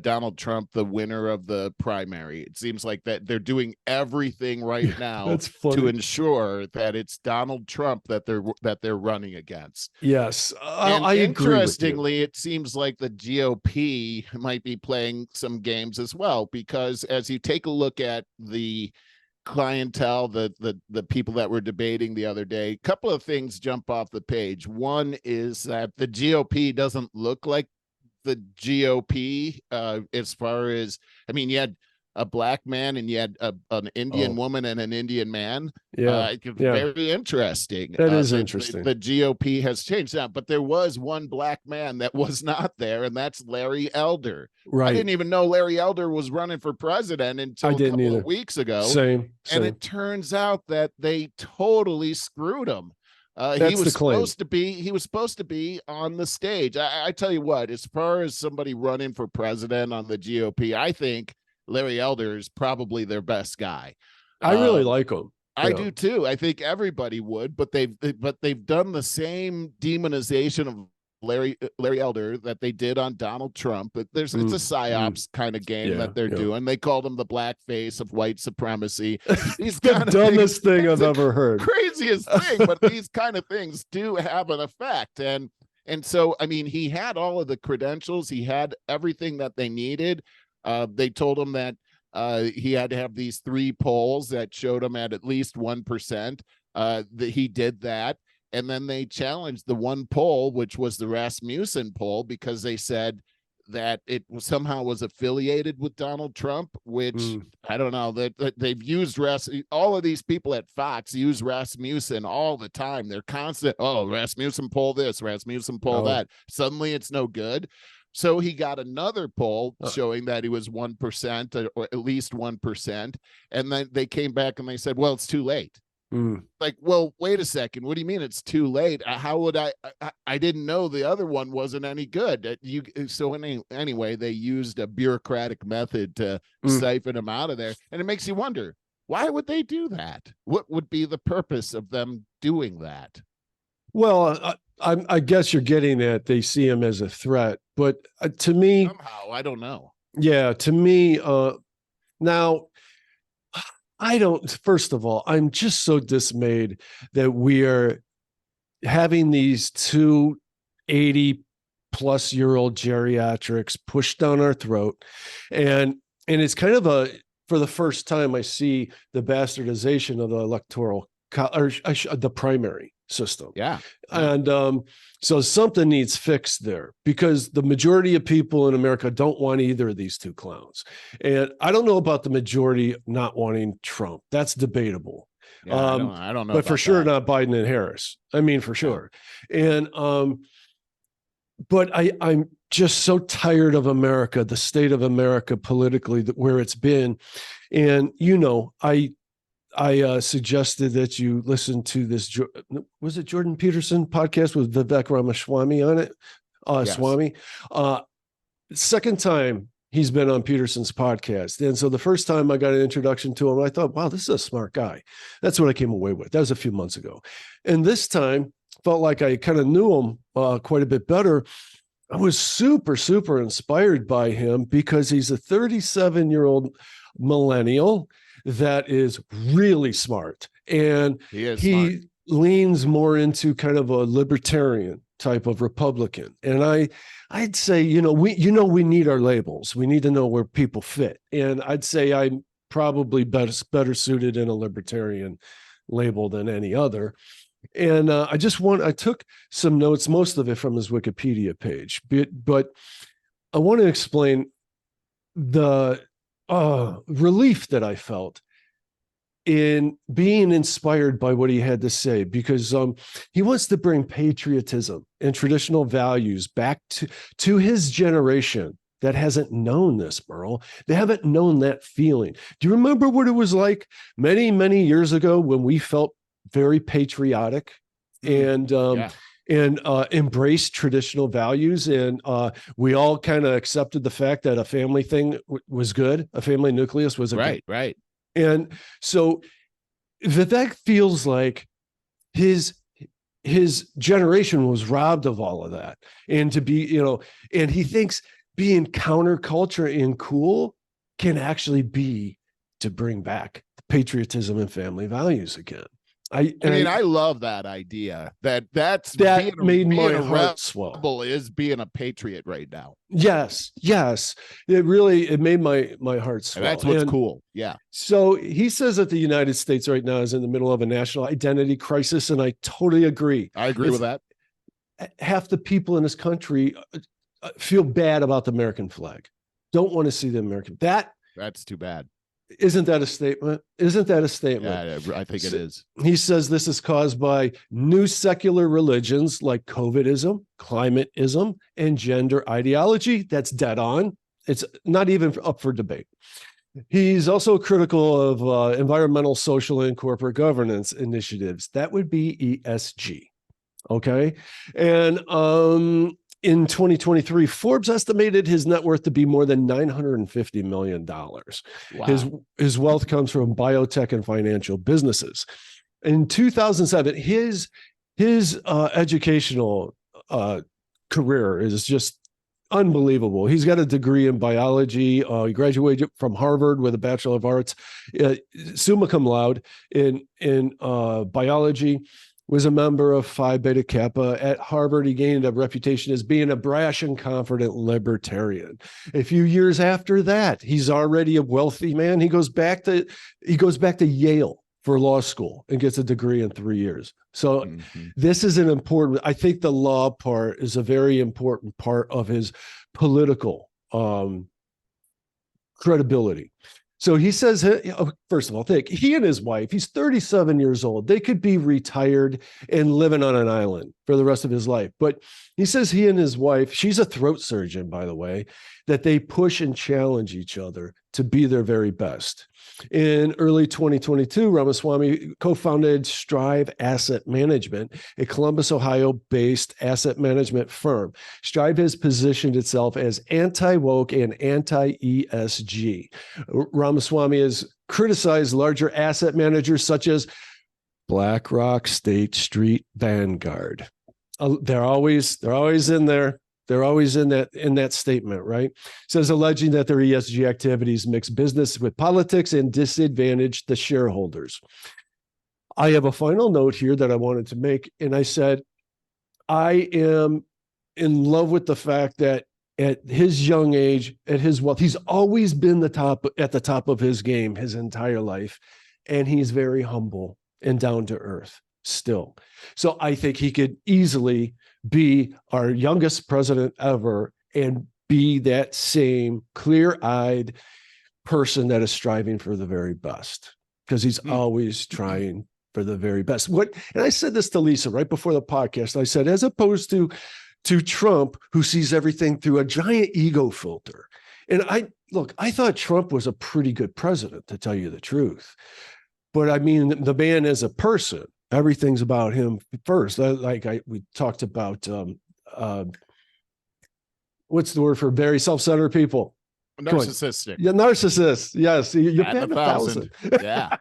Donald Trump the winner of the primary. It seems like that they're doing everything right now to ensure that it's Donald Trump that they're running against. Yes, I agree. Interestingly, it seems like the GOP might be playing some games as well, because as you take a look at the clientele, the people that were debating the other day, a couple of things jump off the page. One is that the GOP doesn't look like the GOP as far as, you had a black man and you had an Indian woman and an Indian man. Very interesting. That is interesting. The GOP has changed now, but there was one black man that was not there, and that's Larry Elder. Right. I didn't even know Larry Elder was running for president until a couple of weeks ago. Same. And it turns out that they totally screwed him. He was supposed to be on the stage. I tell you what, as far as somebody running for president on the GOP, I think Larry Elder is probably their best guy. I really like him. I do too. I think everybody would, but they've done the same demonization of Larry Elder that they did on Donald Trump. But it's a psyops kind of game that they're doing. They called him the black face of white supremacy. These the dumbest thing I've ever heard. Craziest thing, but these kind of things do have an effect. And so, he had all of the credentials. He had everything that they needed. They told him that he had to have these 3 polls that showed him at least 1%. That he did that. And then they challenged the one poll, which was the Rasmussen poll, because they said that it somehow was affiliated with Donald Trump, which I don't know, that they've used all of these people at Fox use Rasmussen all the time. They're constant. Oh, Rasmussen poll this, Rasmussen poll that. Suddenly it's no good. So he got another poll showing that he was 1% or at least 1%. And then they came back and they said, well, it's too late. Like, well, wait a second. What do you mean it's too late? How would I didn't know the other one wasn't any good. Anyway, they used a bureaucratic method to siphon him out of there. And it makes you wonder, why would they do that? What would be the purpose of them doing that? Well, I guess you're getting at they see him as a threat, but to me, somehow, I don't know. Yeah, to me, now, first of all, I'm just so dismayed that we are having these 2 80-plus-year-old geriatrics pushed down our throat. And it's kind of for the first time, I see the bastardization of the electoral, the primary system. Yeah. And so something needs fixed there, because the majority of people in America don't want either of these 2 clowns. And I don't know about the majority not wanting Trump. That's debatable. Yeah, I don't know. But for sure not Biden and Harris. For sure. And but I'm just so tired of America, the state of America politically, where it's been. And I suggested that you listen to this, was it Jordan Peterson podcast with Vivek Ramaswamy on it? Yes. Swamy. Second time he's been on Peterson's podcast. And so the first time I got an introduction to him, I thought, wow, this is a smart guy. That's what I came away with. That was a few months ago. And this time felt like I kind of knew him quite a bit better. I was super, super inspired by him because he's a 37-year-old millennial that is really smart. And he leans more into kind of a libertarian type of Republican. And I'd say, we need our labels. We need to know where people fit. And I'd say I'm probably better suited in a libertarian label than any other. And I took some notes, most of it from his Wikipedia page, but I want to explain the relief that I felt in being inspired by what he had to say, because he wants to bring patriotism and traditional values back to his generation that hasn't known this, Merle. They haven't known that feeling. Do you remember what it was like many, many years ago when we felt very patriotic and embraced traditional values, and we all kind of accepted the fact that a family thing was good, a family nucleus was right. And so Vivek feels like his generation was robbed of all of that, and to be, and he thinks being counterculture and cool can actually be to bring back patriotism and family values again. I love that idea. That made my heart swell. Is being a patriot right now. Yes. It made my heart swell. That's what's cool. Yeah. So he says that the United States right now is in the middle of a national identity crisis, and I totally agree. I agree with that. Half the people in this country feel bad about the American flag. Don't want to see the American. That's too bad. Isn't that a statement? Yeah, I think it is. He says this is caused by new secular religions like COVID-ism, climate-ism, and gender ideology. That's dead on. It's not even up for debate. He's also critical of environmental, social, and corporate governance initiatives. That would be ESG. Okay. And in 2023, Forbes estimated his net worth to be more than $950 million. Wow. His wealth comes from biotech and financial businesses. In 2007, his educational career is just unbelievable. He's got a degree in biology. He graduated from Harvard with a Bachelor of Arts, summa cum laude in biology. Was a member of Phi Beta Kappa. At Harvard, he gained a reputation as being a brash and confident libertarian. A few years after that, he's already a wealthy man. He goes back to Yale for law school and gets a degree in 3 years. So this is I think the law part is a very important part of his political credibility. So he says, first of all, he and his wife, he's 37 years old. They could be retired and living on an island for the rest of his life. But he says he and his wife, she's a throat surgeon, by the way, that they push and challenge each other to be their very best. In early 2022, Ramaswamy co-founded Strive Asset Management, a Columbus, Ohio-based asset management firm. Strive has positioned itself as anti-woke and anti-ESG. Ramaswamy has criticized larger asset managers such as BlackRock, State Street, Vanguard. They're always in there. They're always in that statement, right? Says alleging that their ESG activities mix business with politics and disadvantage the shareholders. I have a final note here that I wanted to make, and I said, I am in love with the fact that at his young age, at his wealth, he's always been at the top of his game his entire life, and he's very humble and down to earth still. So I think he could easily be our youngest president ever and be that same clear-eyed person that is striving for the very best, because he's always trying for the very best. And I said this to Lisa right before the podcast. I said, as opposed to Trump, who sees everything through a giant ego filter. And I thought Trump was a pretty good president, to tell you the truth. But I mean, the man as a person, everything's about him first. We talked about what's the word for very self-centered people? Narcissistic. Yeah, narcissist. Yes, you At bet 1,000. Yeah.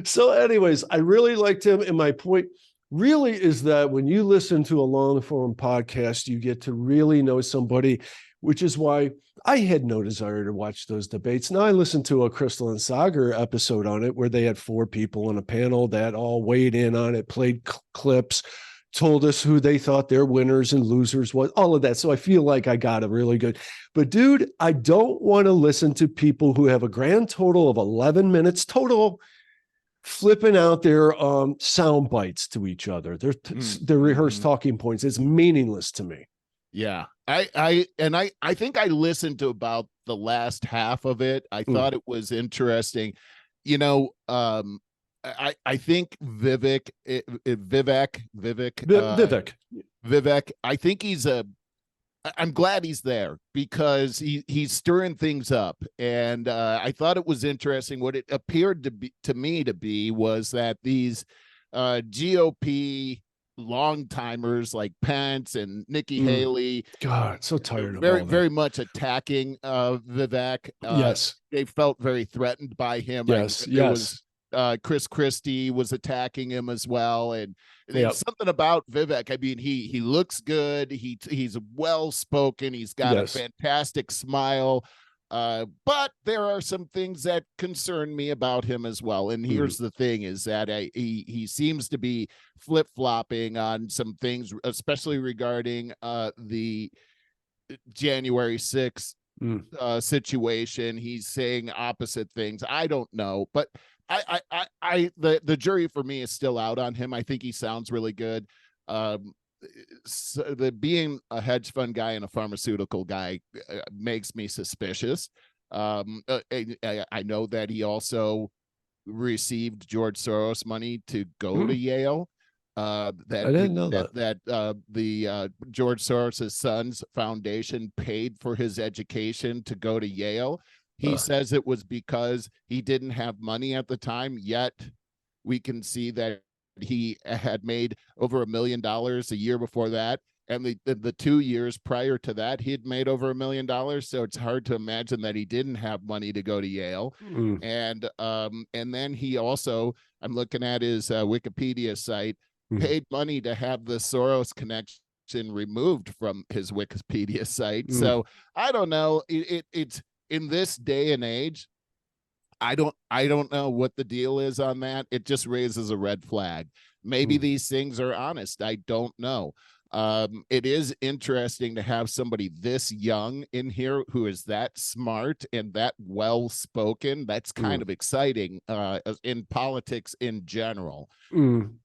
So, anyways, I really liked him, and my point really is that when you listen to a long form podcast, you get to really know somebody, which is why I had no desire to watch those debates. Now I listened to a Crystal and Sagar episode on it where they had 4 people on a panel that all weighed in on it, played clips, told us who they thought their winners and losers was, all of that. So I feel like I got a really good, but dude, I don't want to listen to people who have a grand total of 11 minutes total flipping out their sound bites to each other. Their rehearsed talking points. It's meaningless to me. Yeah. I think I listened to about the last half of it. I thought it was interesting. You know, I think Vivek, I think I'm glad he's there because he's stirring things up. And I thought it was interesting. What it appeared to me was that these GOP long timers like Pence and Nikki Haley, God, so tired of very much attacking Vivek. Yes, they felt very threatened by him. Yes, There was Chris Christie was attacking him as well, and there's something about Vivek. I mean, he looks good. He's well spoken. He's got a fantastic smile. But there are some things that concern me about him as well. And here's the thing: is that he seems to be flip-flopping on some things, especially regarding the January 6th situation. He's saying opposite things. I don't know, but the jury for me is still out on him. I think he sounds really good. So being a hedge fund guy and a pharmaceutical guy makes me suspicious. I know that he also received George Soros money to go to Yale. I didn't know that the George Soros's son's foundation paid for his education to go to Yale. He says it was because he didn't have money at the time, yet we can see that he had made over $1 million a year before that. And the 2 years prior to that, he had made over $1 million. So it's hard to imagine that he didn't have money to go to Yale. And then he also, I'm looking at his Wikipedia site, paid money to have the Soros connection removed from his Wikipedia site. So I don't know. It's in this day and age, I don't know what the deal is on that. It just raises a red flag. Maybe these things are honest. I don't know. It is interesting to have somebody this young in here who is that smart and that well-spoken. That's kind of exciting in politics in general.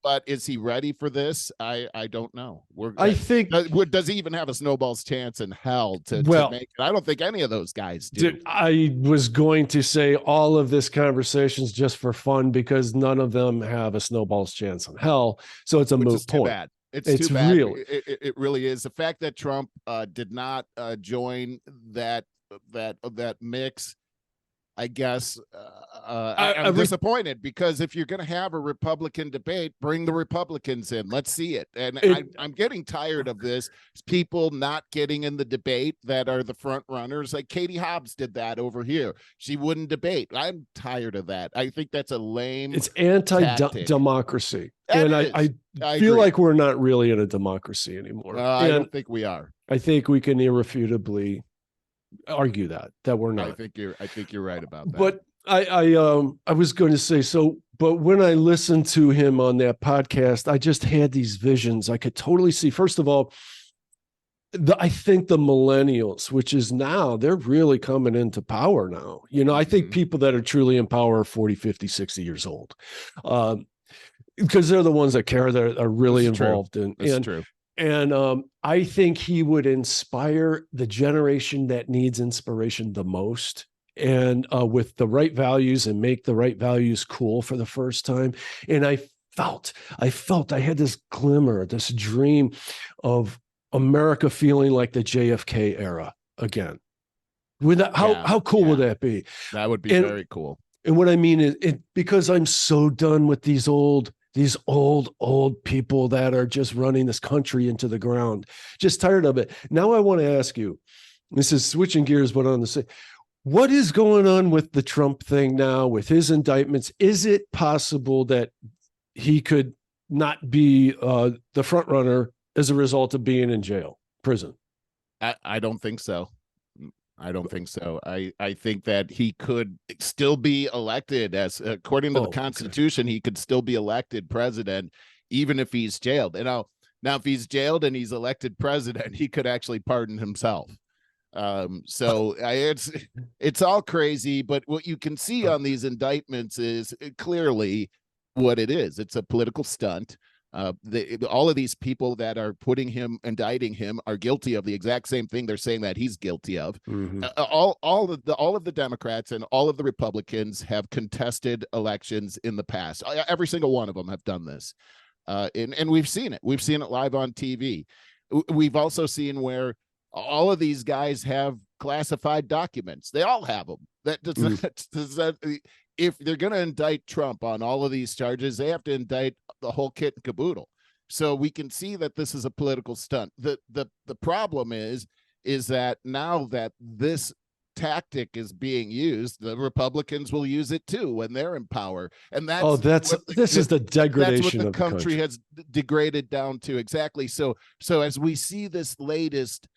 But is he ready for this? I don't know. I think does he even have a snowball's chance in hell to make it? I don't think any of those guys do. I was going to say all of this conversation is just for fun because none of them have a snowball's chance in hell. So it's a moot point. Bad. It's too bad. It really is. The fact that Trump did not join that mix, I guess I'm disappointed, because if you're going to have a Republican debate, bring the Republicans in. Let's see it. And I'm getting tired of this. People not getting in the debate that are the front runners. Like Katie Hobbs did that over here. She wouldn't debate. I'm tired of that. I think that's a lame. It's anti-democracy. And I feel like we're not really in a democracy anymore. I don't think we are. I think we can irrefutably argue that we're not. I think you're right about that. But I was going to say, but when I listened to him on that podcast, I just had these visions. I could totally see, first of all, I think the millennials, which is now, they're really coming into power now. I think people that are truly in power are 40, 50, 60 years old. Because they're the ones that care, that are really involved in. That's true. And I think he would inspire the generation that needs inspiration the most, and with the right values, and make the right values cool for the first time. And I felt I had this glimmer, this dream of America feeling like the JFK era again. How cool would that be? That would be very cool. And what I mean is, because I'm so done with these old people that are just running this country into the ground, just tired of it. Now I want to ask you, this is switching gears, but on the same. What is going on with the Trump thing now with his indictments? Is it possible that he could not be the front runner as a result of being in prison? I don't think so. I don't think so. I think that he could still be elected as, according to the Constitution, he could still be elected president, even if he's jailed. And now if he's jailed and he's elected president, he could actually pardon himself. So it's all crazy, but what you can see on these indictments is clearly what it is. It's a political stunt. All of these people that are indicting him are guilty of the exact same thing they're saying that he's guilty of. Mm-hmm. All of the Democrats and all of the Republicans have contested elections in the past. Every single one of them have done this. And we've seen it. We've seen it live on TV. We've also seen where all of these guys have classified documents. They all have them. If they're going to indict Trump on all of these charges, they have to indict the whole kit and caboodle. So we can see that this is a political stunt. The problem is that now that this tactic is being used, the Republicans will use it too when they're in power. And this is the degradation of the country has degraded down to. Exactly. So as we see this latest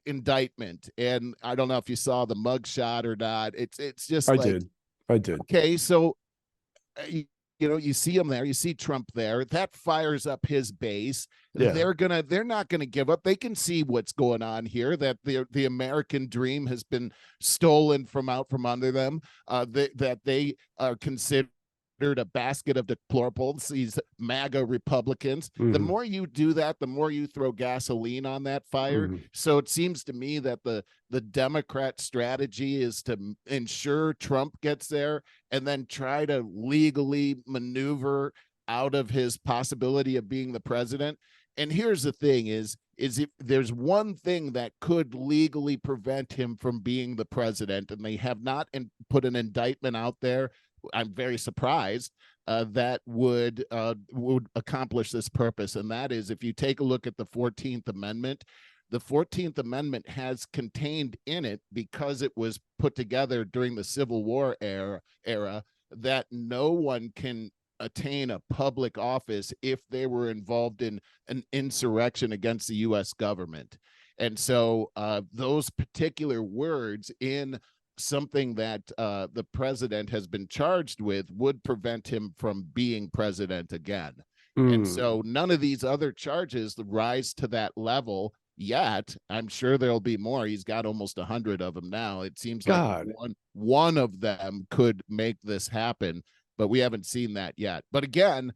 indictment, and I don't know if you saw the mugshot or not, it's just I did. Okay, so you see him there, you see Trump there, that fires up his base. They're not gonna give up. They can see what's going on here, that the American dream has been stolen from out from under them, that they are considered a basket of deplorables, these MAGA Republicans. Mm-hmm. The more you do that, the more you throw gasoline on that fire. Mm-hmm. So it seems to me that the Democrat strategy is to ensure Trump gets there and then try to legally maneuver out of his possibility of being the president. And here's the thing is if there's one thing that could legally prevent him from being the president, and they have not put an indictment out there, I'm very surprised that would accomplish this purpose. And that is, if you take a look at the 14th Amendment, the 14th Amendment has contained in it, because it was put together during the Civil War era, that no one can attain a public office if they were involved in an insurrection against the U.S. government. And so those particular words in something that the president has been charged with would prevent him from being president again. And so none of these other charges rise to that level yet. I'm sure there'll be more. He's got almost 100 of them now. It seems like one of them could make this happen, but we haven't seen that yet. But again,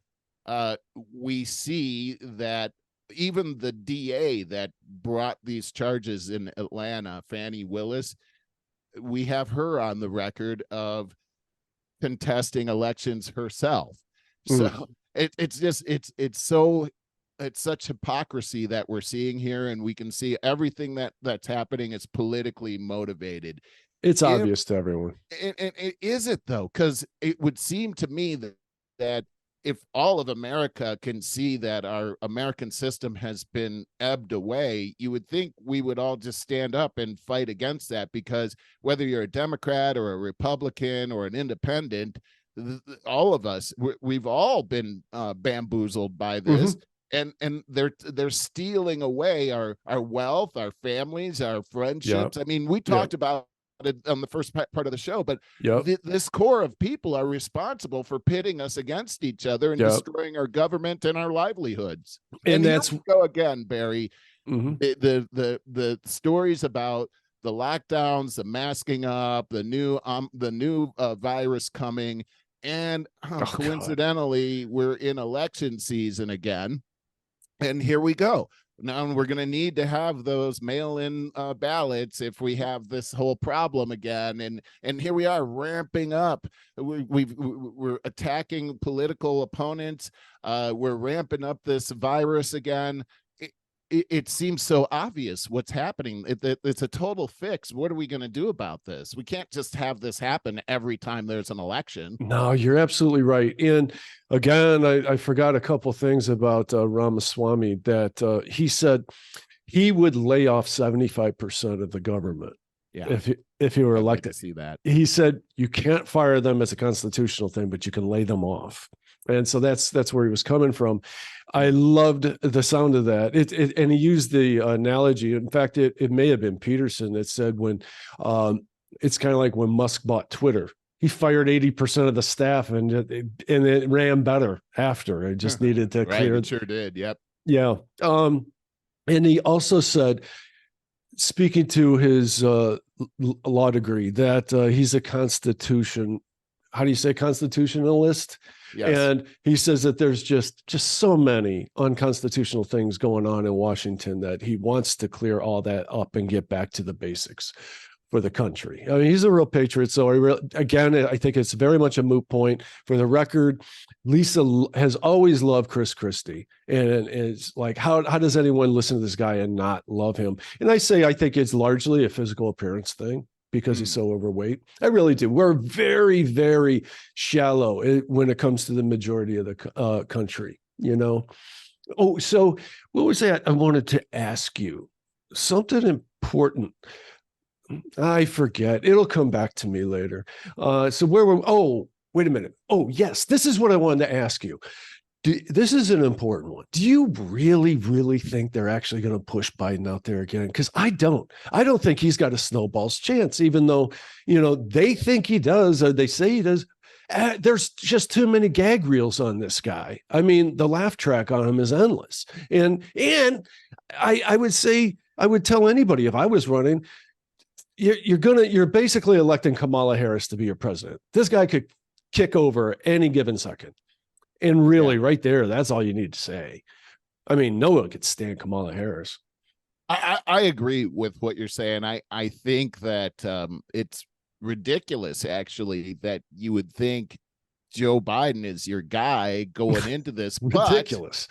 we see that even the DA that brought these charges in Atlanta, Fani Willis, we have her on the record of contesting elections herself. So it's such hypocrisy that we're seeing here, and we can see everything that's happening is politically motivated. It's obvious to everyone. And is it though? Because it would seem to me that if all of America can see that our American system has been ebbed away, you would think we would all just stand up and fight against that, because whether you're a Democrat or a Republican or an independent, all of us, we've all been bamboozled by this. And they're stealing away our wealth, our families, our friendships. I mean, we talked about on the first part of the show, but this core of people are responsible for pitting us against each other and destroying our government and our livelihoods. And that's go again, Barry. The stories about the lockdowns, the masking up, the new virus coming, and coincidentally, we're in election season again, and here we go. Now we're going to need to have those mail-in ballots if we have this whole problem again, and here we are ramping up. We're attacking political opponents. We're ramping up this virus again. It seems so obvious what's happening. It's a total fix. What are we going to do about this? We can't just have this happen every time there's an election. No, you're absolutely right. And again, I forgot a couple things about Ramaswamy that he said he would lay off 75% of the government. Yeah. If he were elected. Like to see that. He said you can't fire them as a constitutional thing, but you can lay them off. And so that's where he was coming from. I loved the sound of that. And he used the analogy. In fact, it may have been Peterson that said when it's kind of like when Musk bought Twitter. He fired 80% of the staff, and it ran better after. It just needed to clear. It sure did. Yep. Yeah. And he also said, speaking to his law degree, that he's a constitutionalist? Yes. And he says that there's just so many unconstitutional things going on in Washington that he wants to clear all that up and get back to the basics for the country. I mean, he's a real patriot. So I think it's very much a moot point. For the record, Lisa has always loved Chris Christie. And it's like, how does anyone listen to this guy and not love him? And I think it's largely a physical appearance thing because he's so overweight. I really do. We're very, very shallow when it comes to the majority of the country, you know? Oh, so what was that? I wanted to ask you something important. I forget. It'll come back to me later. So wait a minute. Oh, yes. This is what I wanted to ask you. This is an important one. Do you really, really think they're actually going to push Biden out there again? Because I don't think he's got a snowball's chance, even though, they think he does, or they say he does. There's just too many gag reels on this guy. I mean, the laugh track on him is endless. And I would tell anybody if I was running, you're basically electing Kamala Harris to be your president. This guy could kick over any given second. And really, right there, that's all you need to say. I mean, no one could stand Kamala Harris. I agree with what you're saying. I think that it's ridiculous, actually, that you would think Joe Biden is your guy going into this. Ridiculous.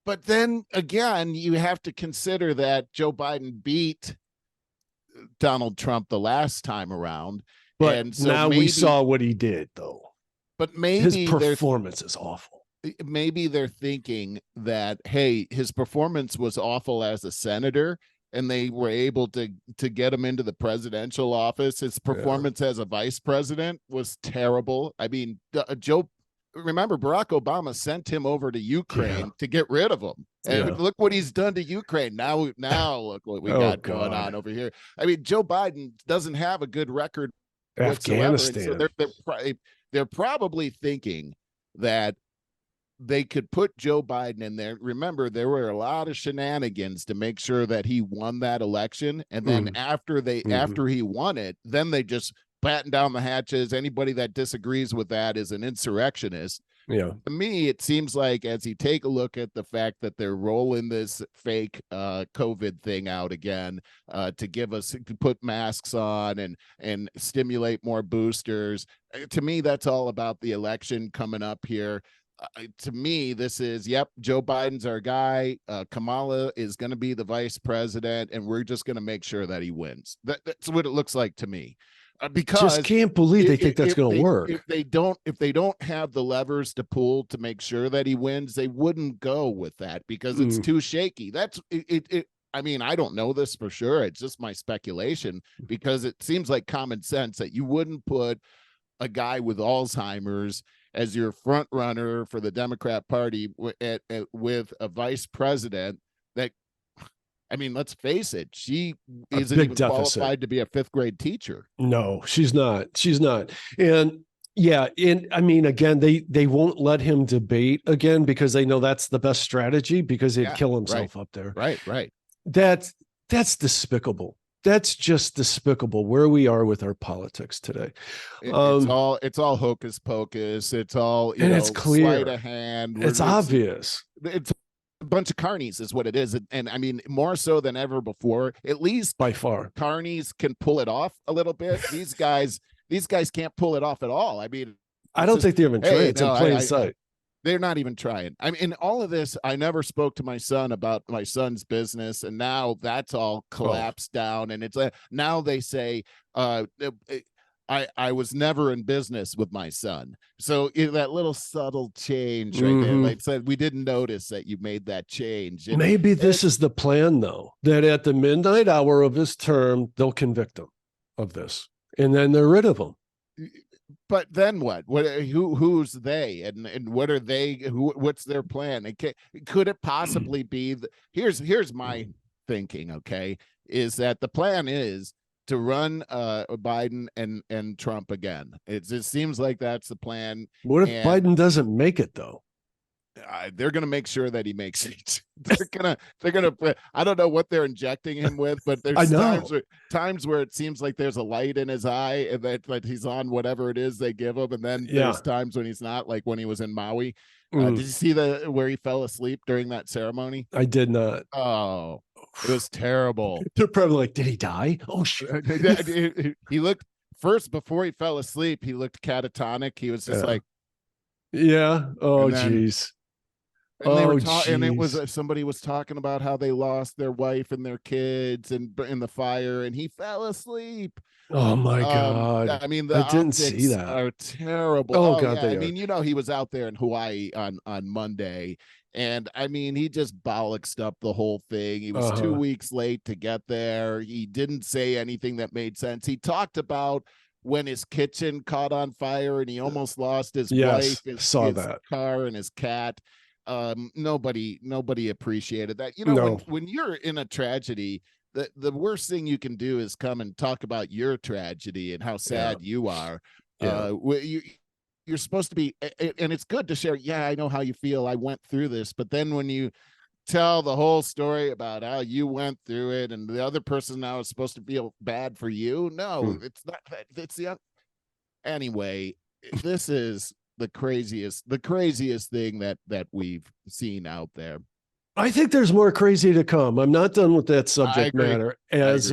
But then again, you have to consider that Joe Biden beat Donald Trump the last time around. But and so now we saw what he did, though. But maybe his performance is awful. Maybe they're thinking that, hey, his performance was awful as a senator, and they were able to get him into the presidential office. His performance as a vice president was terrible. I mean, remember, Barack Obama sent him over to Ukraine to get rid of him. And look what he's done to Ukraine. Now look what we got going on over here. I mean, Joe Biden doesn't have a good record Afghanistan. So they're probably thinking that they could put Joe Biden in there. Remember, there were a lot of shenanigans to make sure that he won that election. And then after he won it, then they just batten down the hatches. Anybody that disagrees with that is an insurrectionist. Yeah. To me, it seems like as you take a look at the fact that they're rolling this fake COVID thing out again to put masks on and stimulate more boosters. To me, that's all about the election coming up here. To me, this is, Joe Biden's our guy. Kamala is going to be the vice president, and we're just going to make sure that he wins. That's what it looks like to me. Because just can't believe they think that's going to work. If they don't have the levers to pull to make sure that he wins, they wouldn't go with that because it's too shaky. That's it. I mean, I don't know this for sure. It's just my speculation because it seems like common sense that you wouldn't put a guy with Alzheimer's as your front runner for the Democrat Party with a vice president that, I mean, let's face it, she isn't even qualified to be a fifth grade teacher. No, she's not. And I mean, again, they won't let him debate again because they know that's the best strategy because he'd kill himself up there. Right. That's despicable. That's just despicable where we are with our politics today. It's all hocus pocus. It's all, it's clear. Sleight of hand. It's obvious. It's a bunch of carnies is what it is. And I mean, more so than ever before, at least by far, carnies can pull it off a little bit. These guys can't pull it off at all. I mean, I don't think they even try. It's in plain sight. They're not even trying. I mean, in all of this, I never spoke to my son about my son's business, and now that's all collapsed down. And it's now they say I was never in business with my son. So that little subtle change right there, Mm-hmm. like I said, we didn't notice that you made that change. Maybe this is the plan, though, that at the midnight hour of his term, they'll convict him of this, and then they're rid of him. But then what? Who's they, and what are they? What's their plan? Could it possibly be? Here's my thinking. Okay, is that the plan is to run Biden and Trump again? It seems like that's the plan. What if Biden doesn't make it, though? They're going to make sure that he makes it. they're gonna. I don't know what they're injecting him with, but there's times where it seems like there's a light in his eye and that he's on whatever it is they give him, and then there's times when he's not, like when he was in Maui. Did you see where he fell asleep during that ceremony? I did not. Oh, it was terrible. They're probably like, did he die? Oh shit. He looked first before he fell asleep. He looked catatonic. He was just like, yeah. Oh geez. And they were talking, and it was somebody was talking about how they lost their wife and their kids in the fire, and he fell asleep. Oh my God! I mean, I didn't see that. Are terrible. Oh God, yeah. I mean, he was out there in Hawaii on Monday, and I mean, he just bollocksed up the whole thing. He was 2 weeks late to get there. He didn't say anything that made sense. He talked about when his kitchen caught on fire and he almost lost his wife, his car, and his cat. Nobody appreciated that. When you're in a tragedy, the worst thing you can do is come and talk about your tragedy and how sad you are. You're supposed to be, and it's good to share, I know how you feel, I went through this, but then when you tell the whole story about how you went through it and the other person now is supposed to feel bad for you, it's not. It's the other. Anyway, this is the craziest thing that we've seen out there. I think there's more crazy to come. I'm not done with that subject matter, as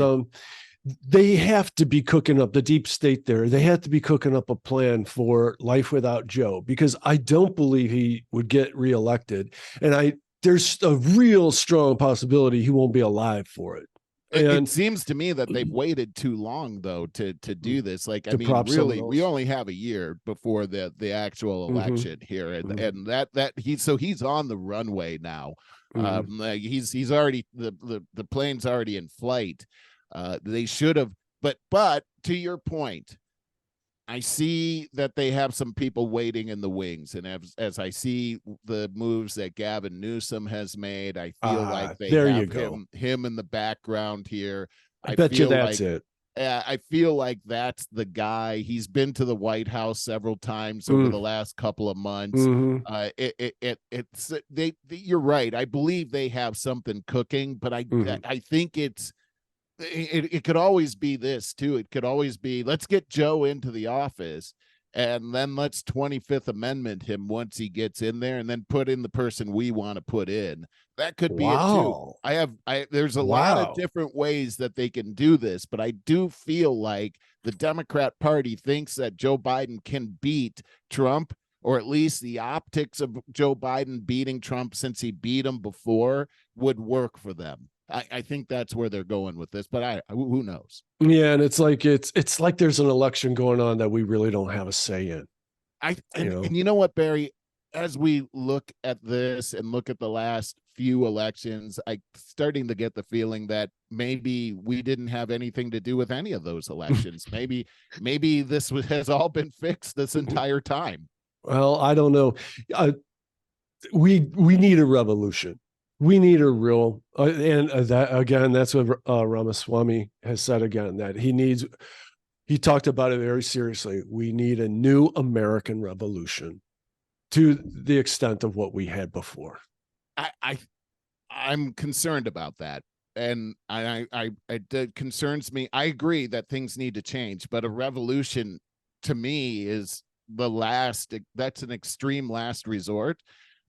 they have to be cooking up, the deep state there. They have to be cooking up a plan for life without Joe, because I don't believe he would get reelected. And there's a real strong possibility he won't be alive for it. It seems to me that they've waited too long, though, to do this. Like, I mean, really, we only have a year before the actual election here, and that he's on the runway now. He's already the plane's already in flight. They should have, but to your point, I see that they have some people waiting in the wings, and as I see the moves that Gavin Newsom has made, I feel like they have him in the background here. I bet you that's it. I feel like that's the guy. He's been to the White House several times over the last couple of months. You're right. I believe they have something cooking, but I think it could always be this too. It could always be, let's get Joe into the office and then let's 25th Amendment him once he gets in there, and then put in the person we want to put in. That could be it too. There's a lot of different ways that they can do this, but I do feel like the Democrat Party thinks that Joe Biden can beat Trump, or at least the optics of Joe Biden beating Trump, since he beat him before, would work for them. I think that's where they're going with this, but who knows? Yeah, and it's like there's an election going on that we really don't have a say in. And you know what, Barry? As we look at this and look at the last few elections, I'm starting to get the feeling that maybe we didn't have anything to do with any of those elections. maybe this has all been fixed this entire time. Well, I don't know. We need a revolution. We need a real, that again, that's what Ramaswamy has said again, that he talked about it very seriously. We need a new American revolution to the extent of what we had before. I'm concerned about that. And it concerns me. I agree that things need to change, but a revolution to me is that's an extreme last resort.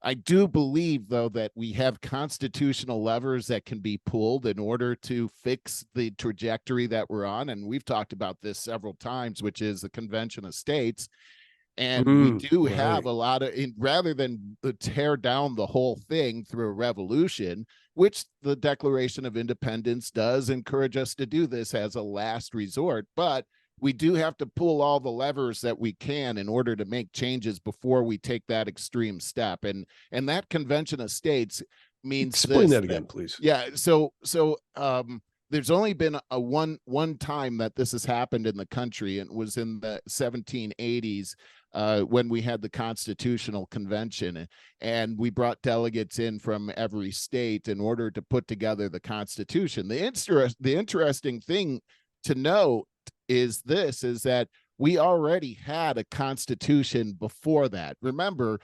I do believe, though, that we have constitutional levers that can be pulled in order to fix the trajectory that we're on. And we've talked about this several times, which is the Convention of States. And we do have a lot of, rather than tear down the whole thing through a revolution, which the Declaration of Independence does encourage us to do this as a last resort. But we do have to pull all the levers that we can in order to make changes before we take that extreme step. And that convention of states means explain that again, please. Yeah. So there's only been a one time that this has happened in the country, and it was in the 1780s when we had the Constitutional Convention, and we brought delegates in from every state in order to put together the Constitution. The interesting thing to note is that we already had a constitution before that. Remember,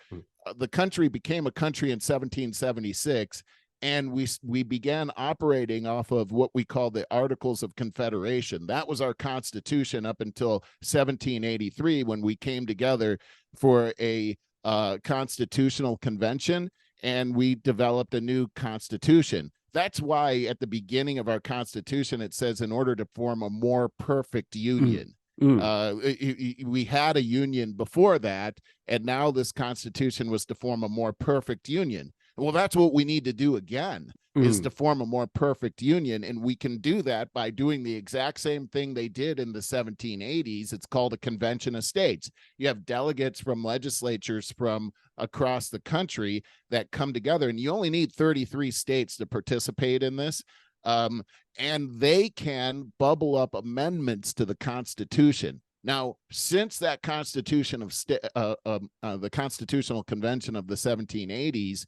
the country became a country in 1776, and we began operating off of what we call the Articles of Confederation. That was our Constitution up until 1783, when we came together for a constitutional convention, and we developed a new constitution. That's why at the beginning of our Constitution, it says, in order to form a more perfect union. We had a union before that, and now this Constitution was to form a more perfect union. Well, that's what we need to do again, is to form a more perfect union. And we can do that by doing the exact same thing they did in the 1780s. It's called a convention of states. You have delegates from legislatures from across the country that come together, and you only need 33 states to participate in this. And they can bubble up amendments to the Constitution. Now, since that Constitution of the Constitutional Convention of the 1780s,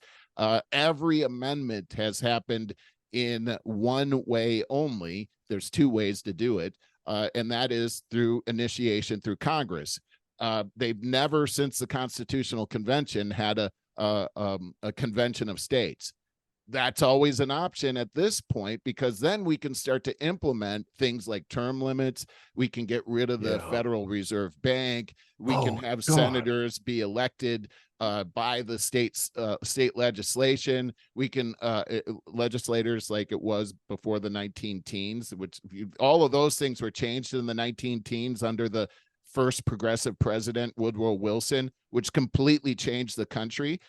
every amendment has happened in one way only. There's two ways to do it, and that is through initiation through Congress. They've never, since the Constitutional Convention, had a convention of states. That's always an option at this point, because then we can start to implement things like term limits. We can get rid of the Federal Reserve Bank. We can have senators be elected by the state legislation. We can legislators, like it was before the 19-teens, which all of those things were changed in the 19-teens under the first progressive president, Woodrow Wilson, which completely changed the country.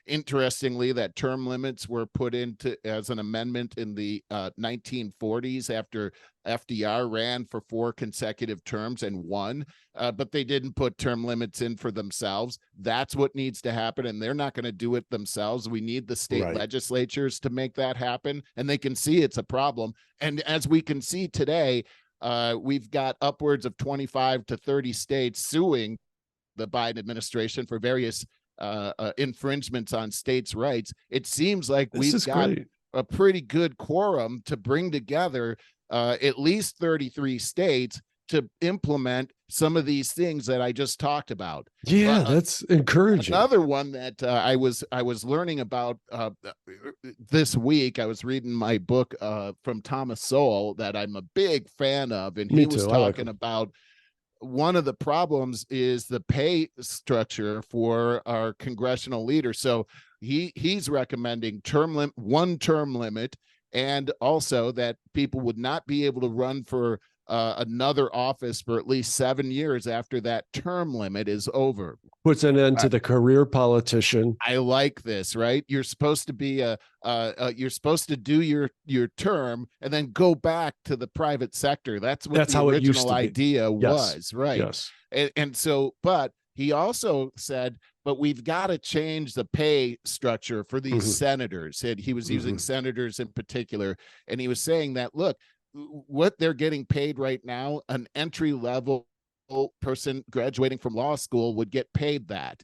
Interestingly, that term limits were put into as an amendment in the 1940s after FDR ran for 4 consecutive terms and won, but they didn't put term limits in for themselves. That's what needs to happen, and they're not going to do it themselves. We need the state legislatures to make that happen, and they can see it's a problem. And as we can see today, we've got upwards of 25 to 30 states suing the Biden administration for various infringements on states' rights. It seems like we've got a pretty good quorum to bring together at least 33 states to implement some of these things that I just talked about. Yeah, that's encouraging. Another one that I was learning about this week, I was reading my book from Thomas Sowell that I'm a big fan of, and he was talking about one of the problems is the pay structure for our congressional leaders. So he's recommending one term limit, and also that people would not be able to run for another office for at least 7 years after that term limit is over. Puts an end to the career politician. I like this, right? You're supposed to be you're supposed to do your term and then go back to the private sector. That's what the original idea was, right? Yes. And so, but he also said, but we've got to change the pay structure for these senators. And he was using senators in particular, and he was saying that, look, what they're getting paid right now, an entry-level person graduating from law school would get paid that.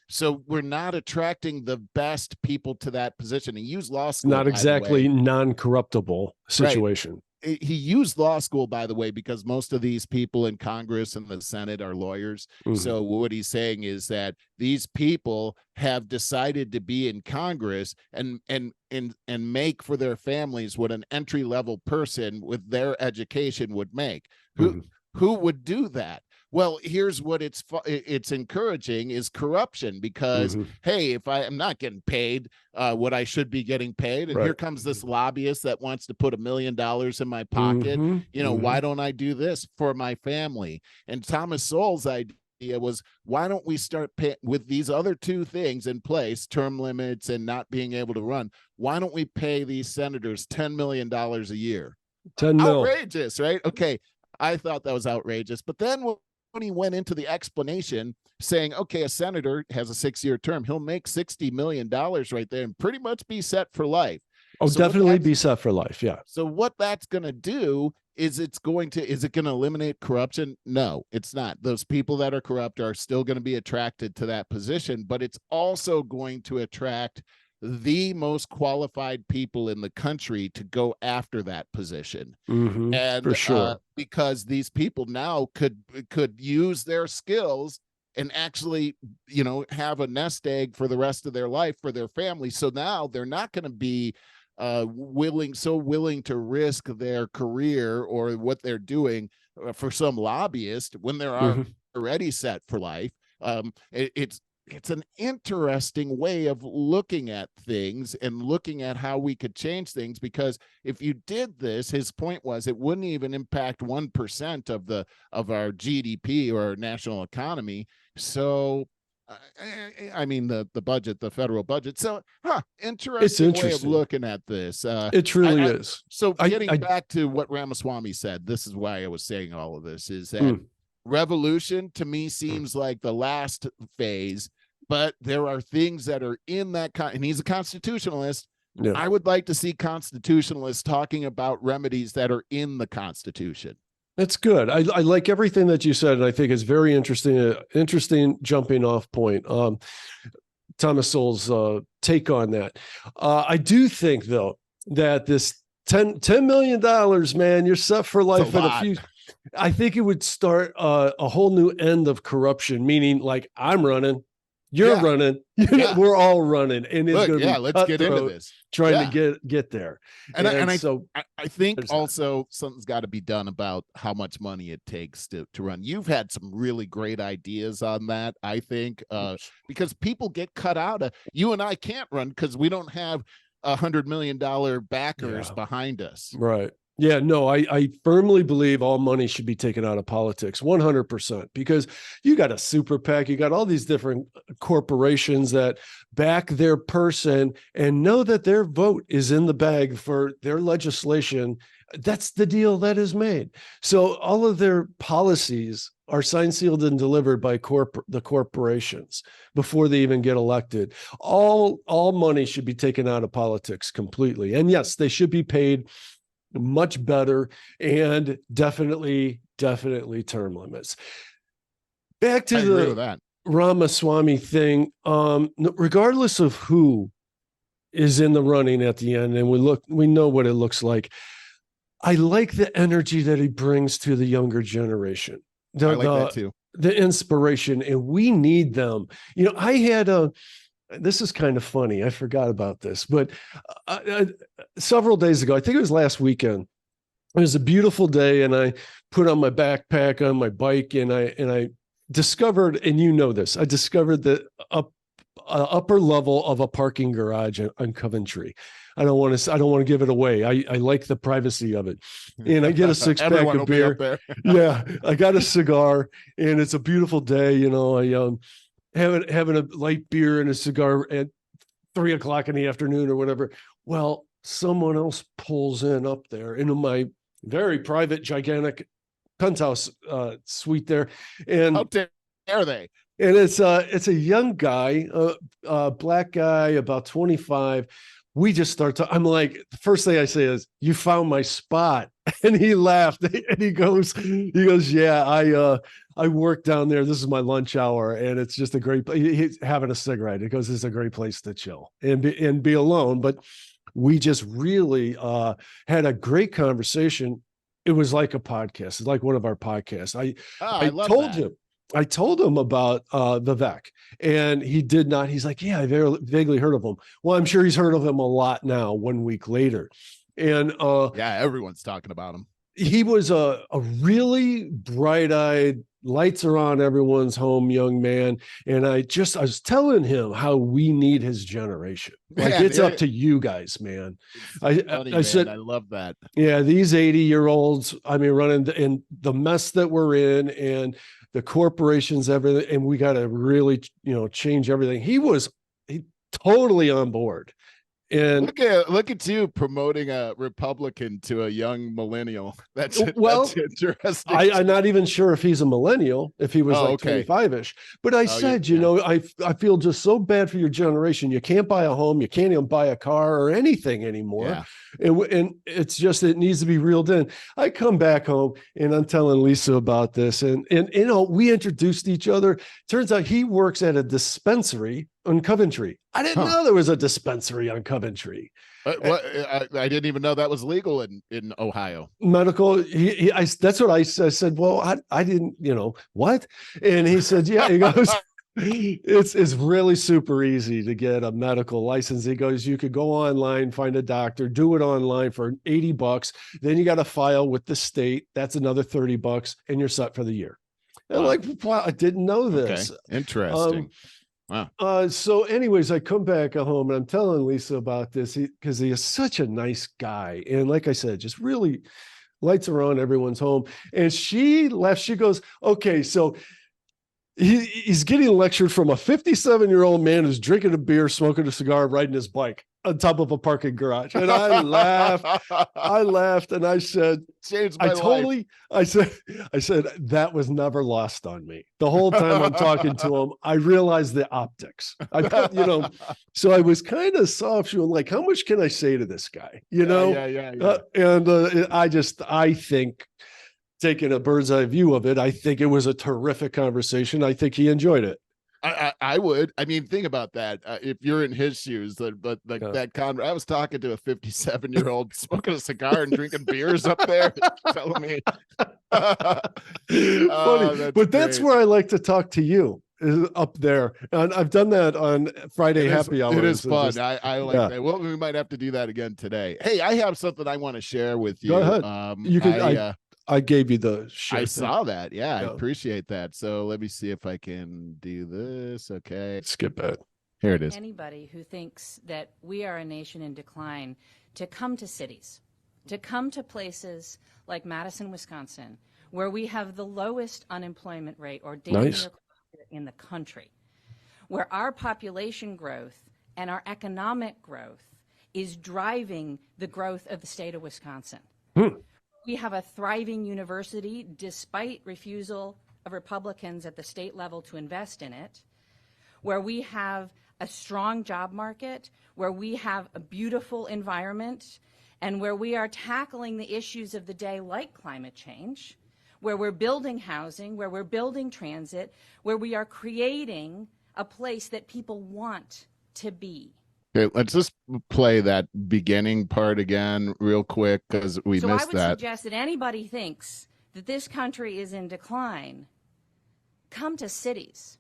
So we're not attracting the best people to that position. He used law school. Not exactly non-corruptible situation. Right. He used law school, by the way, because most of these people in Congress and the Senate are lawyers. So what he's saying is that these people have decided to be in Congress and make for their families what an entry-level person with their education would make. Who would do that? Well, here's what it's encouraging is corruption, because hey, if I'm not getting paid what I should be getting paid, and here comes this lobbyist that wants to put $1 million in my pocket, why don't I do this for my family? And Thomas Sowell's idea was, why don't we start with these other two things in place, term limits and not being able to run? Why don't we pay these senators $10 million a year? 10 mil. Outrageous, right? Okay. I thought that was outrageous. But then when he went into the explanation saying, okay, a senator has a 6-year term, he'll make $60 million right there and pretty much be set for life. Oh, so definitely be set for life. Yeah. So what that's going to do is is it going to eliminate corruption? No, it's not. Those people that are corrupt are still going to be attracted to that position, but it's also going to attract the most qualified people in the country to go after that position. And for sure, because these people now could use their skills and actually, have a nest egg for the rest of their life for their family. So now they're not going to be willing to risk their career or what they're doing for some lobbyist when they're already set for life. It's an interesting way of looking at things and looking at how we could change things, because if you did this, his point was it wouldn't even impact 1% of our GDP or our national economy. So I mean the budget, the federal budget. So, interesting way of looking at this. It truly is. So getting back to what Ramaswamy said, this is why I was saying all of this, is that revolution to me seems like the last phase, but there are things that are in that, and he's a constitutionalist. Yeah. I would like to see constitutionalists talking about remedies that are in the Constitution. That's good. I like everything that you said, and I think it's very interesting jumping off point. Thomas Sowell's take on that. I do think, though, that this $10 million, man, you're set for life in a few. I think it would start a whole new end of corruption, meaning like I'm running, you're running, we're all running, and it's going to be let's get into this. Trying to get there, and I think also something's got to be done about how much money it takes to run. You've had some really great ideas on that, I think, because people get cut out of. You and I can't run because we don't have $100 million backers behind us, right? Yeah, no, I firmly believe all money should be taken out of politics, 100%, because you got a super PAC, you got all these different corporations that back their person and know that their vote is in the bag for their legislation. That's the deal that is made. So all of their policies are signed, sealed, and delivered by the corporations before they even get elected. All money should be taken out of politics completely. And yes, they should be paid much better, and definitely term limits. Back to the Ramaswamy thing, regardless of who is in the running at the end, and we know what it looks like. I like the energy that he brings to the younger generation. I like that too. The inspiration, and we need them. I had this is kind of funny. I forgot about this, but several days ago, I think it was last weekend, it was a beautiful day, and I put on my backpack on my bike, and I discovered, and I discovered the upper level of a parking garage on Coventry. I don't want to give it away. I like the privacy of it, and I get a 6-pack of beer. Yeah, I got a cigar, and it's a beautiful day. Having a light beer and a cigar at 3:00 in the afternoon or whatever. Well, someone else pulls in up there into my very private, gigantic penthouse suite there. And how dare they? And it's a young guy, a black guy, about 25. We just start to, I'm like, the first thing I say is, "You found my spot." And he laughed, and he goes, "Yeah, I work down there. This is my lunch hour, and it's just a great place." He's having a cigarette. He goes, "It's a great place to chill and be alone." But we just really had a great conversation. It was like a podcast. It's like one of our podcasts. I told him about Vivek, and he did not. He's like, "Yeah, I vaguely heard of him." Well, I'm sure he's heard of him a lot now, 1 week later. And everyone's talking about him. He was a really bright-eyed, lights are on everyone's home young man. And I was telling him how we need his generation. Like, it's up to you guys, man. I said, I love that. Yeah, these 80-year-olds, running in the mess that we're in, and the corporations, everything, and we got to really, change everything. He totally on board. And look at you promoting a Republican to a young millennial. That's interesting. I'm not even sure if he's a millennial, if he was 25-ish. But I said, I feel just so bad for your generation. You can't buy a home, you can't even buy a car or anything anymore. Yeah. And it's just, it needs to be reeled in. I come back home and I'm telling Lisa about this. And we introduced each other. Turns out he works at a dispensary on Coventry. I didn't know there was a dispensary on Coventry. I didn't even know that was legal in Ohio. Medical. That's what I said. Well, I didn't, what? And he said, yeah, he goes, it's really super easy to get a medical license. He goes, you could go online, find a doctor, do it online for $80. Then you got to file with the state. That's another $30 and you're set for the year. Wow. I'm like, wow, I didn't know this. Okay. Interesting. Wow. So anyways, I come back home and I'm telling Lisa about this because he is such a nice guy. And like I said, just really lights are on, everyone's home. And she left, she goes, okay, so he's getting lectured from a 57-year-old man who's drinking a beer, smoking a cigar, riding his bike on top of a parking garage. And I laughed and I said, I said, that was never lost on me. The whole time I'm talking to him, I realized the optics. So I was kind of soft, like, how much can I say to this guy? I think, taking a bird's eye view of it, I think it was a terrific conversation. I think he enjoyed it. I would. I mean, think about that. If you're in his shoes, I was talking to a 57-year-old smoking a cigar and drinking beers up there, telling me. Funny, but that's where I like to talk to you, is up there, and I've done that on Friday happy hours. It is fun. I like that. Well, we might have to do that again today. Hey, I have something I want to share with you. Go ahead. You can. I gave you the share. I saw that. Yeah, I appreciate that. So let me see if I can do this. Okay. Skip it. Here it is. Anybody who thinks that we are a nation in decline to come to cities, to come to places like Madison, Wisconsin, where we have the lowest unemployment rate or daily in the country, where our population growth and our economic growth is driving the growth of the state of Wisconsin. We have a thriving university, despite refusal of Republicans at the state level to invest in it, where we have a strong job market, where we have a beautiful environment, and where we are tackling the issues of the day like climate change, where we're building housing, where we're building transit, where we are creating a place that people want to be. Okay, let's just play that beginning part again real quick because we missed that. So I would suggest that anybody thinks that this country is in decline, come to cities.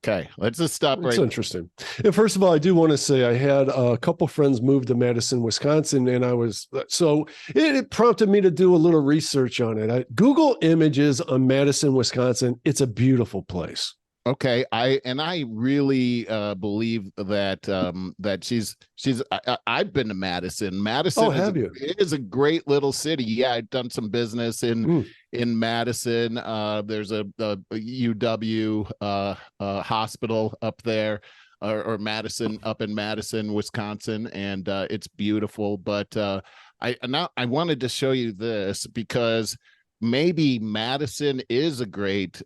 Okay, let's just stop right. That's interesting. And first of all, I do want to say I had a couple friends move to Madison, Wisconsin, and it prompted me to do a little research on it. Google images on Madison, Wisconsin. It's a beautiful place. Okay, I really believe that I've been to Madison. Madison is a great little city. Yeah, I've done some business in Madison. There's a UW hospital up there, or Madison, up in Madison, Wisconsin, and it's beautiful. But I wanted to show you this because maybe Madison is a great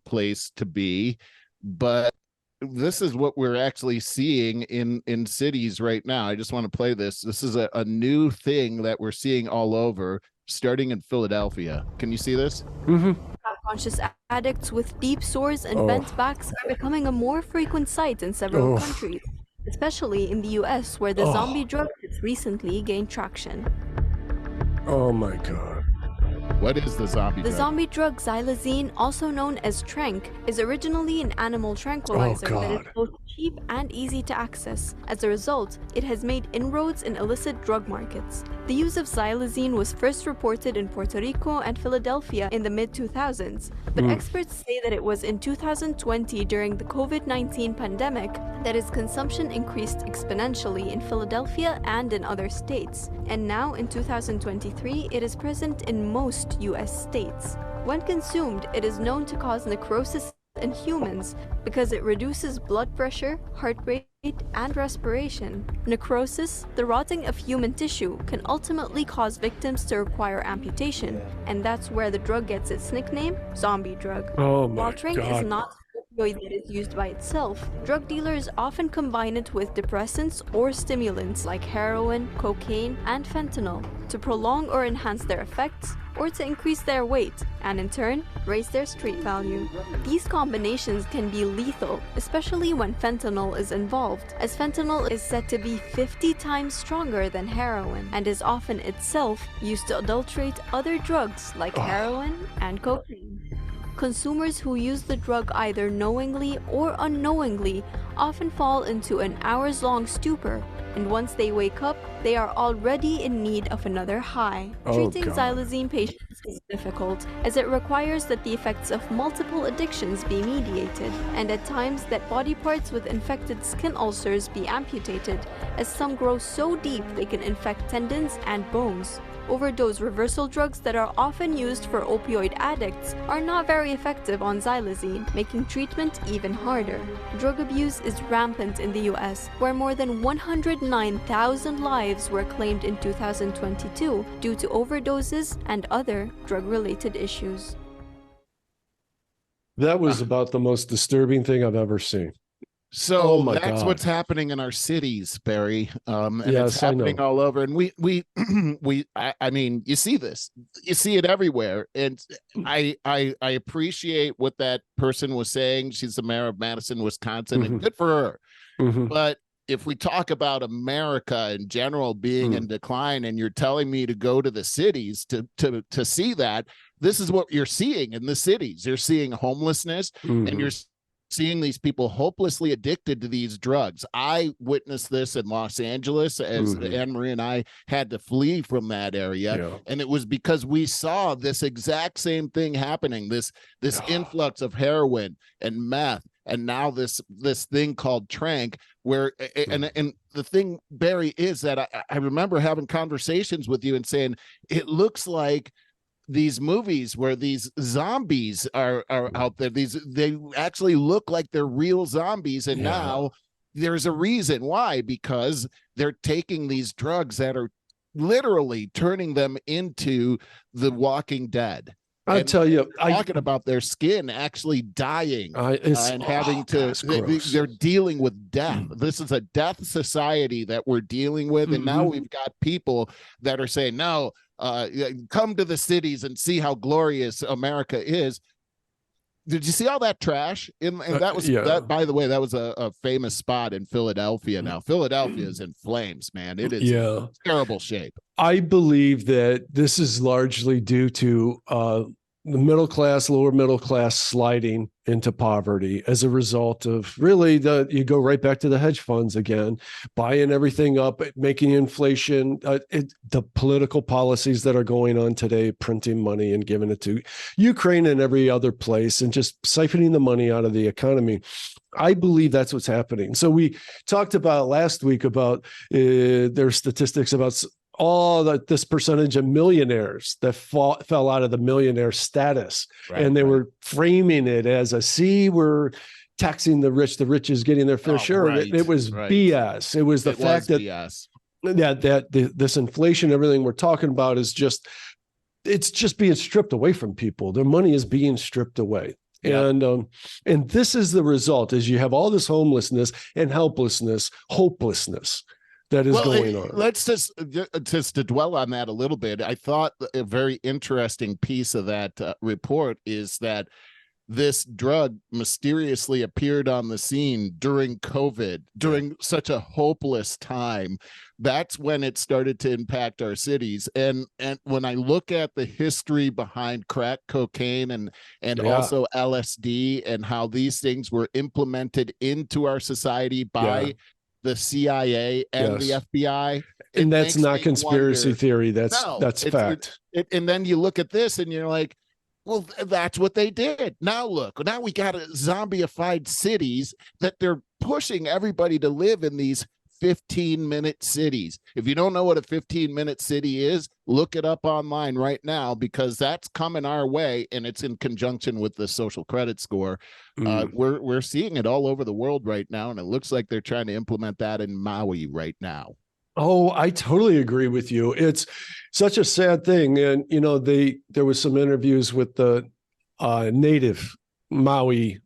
place to be, but this is what we're actually seeing in cities right now. I just want to play this. This is a new thing that we're seeing all over, starting in Philadelphia. Can you see this? Mm-hmm. Conscious addicts with deep sores and bent backs are becoming a more frequent sight in several countries, especially in the US, where the zombie drug has recently gained traction. Oh my God. What is the zombie drug? The zombie drug xylazine, also known as Tranq, is originally an animal tranquilizer that is both cheap and easy to access. As a result, it has made inroads in illicit drug markets. The use of xylazine was first reported in Puerto Rico and Philadelphia in the mid-2000s, but experts say that it was in 2020 during the COVID-19 pandemic that its consumption increased exponentially in Philadelphia and in other states. And now, in 2023, it is present in most U.S. states. When consumed, it is known to cause necrosis in humans because it reduces blood pressure, heart rate, and respiration. Necrosis, the rotting of human tissue, can ultimately cause victims to require amputation, and that's where the drug gets its nickname, zombie drug. Oh my While Trank God. is not an opioid that is used by itself, drug dealers often combine it with depressants or stimulants like heroin, cocaine, and fentanyl to prolong or enhance their effects, or to increase their weight, and in turn, raise their street value. These combinations can be lethal, especially when fentanyl is involved, as fentanyl is said to be 50 times stronger than heroin, and is often itself used to adulterate other drugs like heroin and cocaine. Consumers who use the drug either knowingly or unknowingly often fall into an hours-long stupor, and once they wake up, they are already in need of another high. Treating xylazine patients is difficult, as it requires that the effects of multiple addictions be mediated, and at times that body parts with infected skin ulcers be amputated, as some grow so deep they can infect tendons and bones. Overdose reversal drugs that are often used for opioid addicts are not very effective on xylazine, making treatment even harder. Drug abuse is rampant in the US, where more than 109,000 lives were claimed in 2022 due to overdoses and other drug-related issues. That was about the most disturbing thing I've ever seen. So that's what's happening in our cities, Barry. And it's happening all over. And I mean, you see this, you see it everywhere. And I appreciate what that person was saying. She's the mayor of Madison, Wisconsin, and good for her. But if we talk about America in general being in decline, and you're telling me to go to the cities to see that, this is what you're seeing in the cities. You're seeing homelessness, and you're seeing these people hopelessly addicted to these drugs. I witnessed this in Los Angeles as Anne-Marie and I had to flee from that area. And it was because we saw this exact same thing happening, this influx of heroin and meth, and now this thing called Trank, where and the thing, Barry, is that I remember having conversations with you and saying, it looks like these movies where these zombies are out there, they actually look like they're real zombies, and now there's a reason why, because they're taking these drugs that are literally turning them into the Walking Dead. I tell you, talking about their skin actually dying and having to, they're dealing with death. This is a death society that we're dealing with. And now we've got people that are saying, no, come to the cities and see how glorious America is. Did you see all that trash? And that was, that, by the way, that was a famous spot in Philadelphia. Now, Philadelphia is in flames, man. It is in terrible shape. I believe that this is largely due to the middle class, lower middle class sliding into poverty as a result of really you go right back to the hedge funds again, buying everything up, making inflation, the political policies that are going on today, printing money and giving it to Ukraine and every other place and just siphoning the money out of the economy. I believe that's what's happening. So we talked about last week about their statistics about this percentage of millionaires that fell out of the millionaire status. And they were framing it as we're taxing the rich is getting their fair share. It was BS. It was the fact that this inflation, everything we're talking about is it's just being stripped away from people. Their money is being stripped away. And this is the result, is you have all this homelessness and hopelessness that is going on. Let's just to dwell on that a little bit. I thought a very interesting piece of that report is that this drug mysteriously appeared on the scene during COVID, during such a hopeless time. That's when it started to impact our cities. And when I look at the history behind crack cocaine and also LSD and how these things were implemented into our society by the CIA and the FBI. And that's not conspiracy theory. That's fact. And then you look at this and you're like, well, that's what they did. Now now we got zombieified cities that they're pushing everybody to live in these 15-minute cities. If you don't know what a 15-minute city is, look it up online right now, because that's coming our way, and it's in conjunction with the social credit score. We're seeing it all over the world right now, and it looks like they're trying to implement that in Maui right now. Oh, I totally agree with you. It's such a sad thing. And, you know, there was some interviews with the native Maui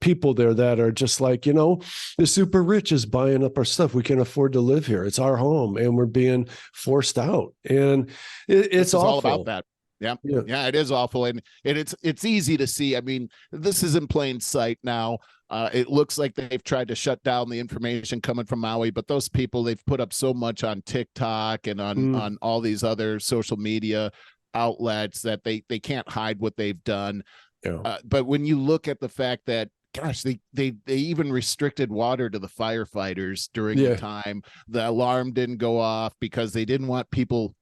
people there that are just like, you know, the super rich is buying up our stuff. We can afford to live here. It's our home, and we're being forced out. And it's awful. All about that. Yeah, it is awful. And it's easy to see. I mean, this is in plain sight now. It looks like they've tried to shut down the information coming from Maui, but those people, they've put up so much on TikTok and on all these other social media outlets that they can't hide what they've done. Yeah. But when you look at the fact that, gosh, they even restricted water to the firefighters during the time, the alarm didn't go off because they didn't want people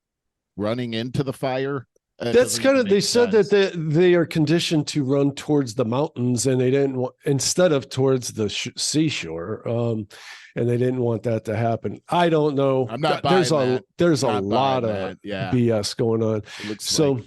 running into the fire. That's kind of, they said that they are conditioned to run towards the mountains, and they didn't want, instead of towards the seashore. And they didn't want that to happen. I don't know. I'm not buying that. There's a lot of BS going on. So,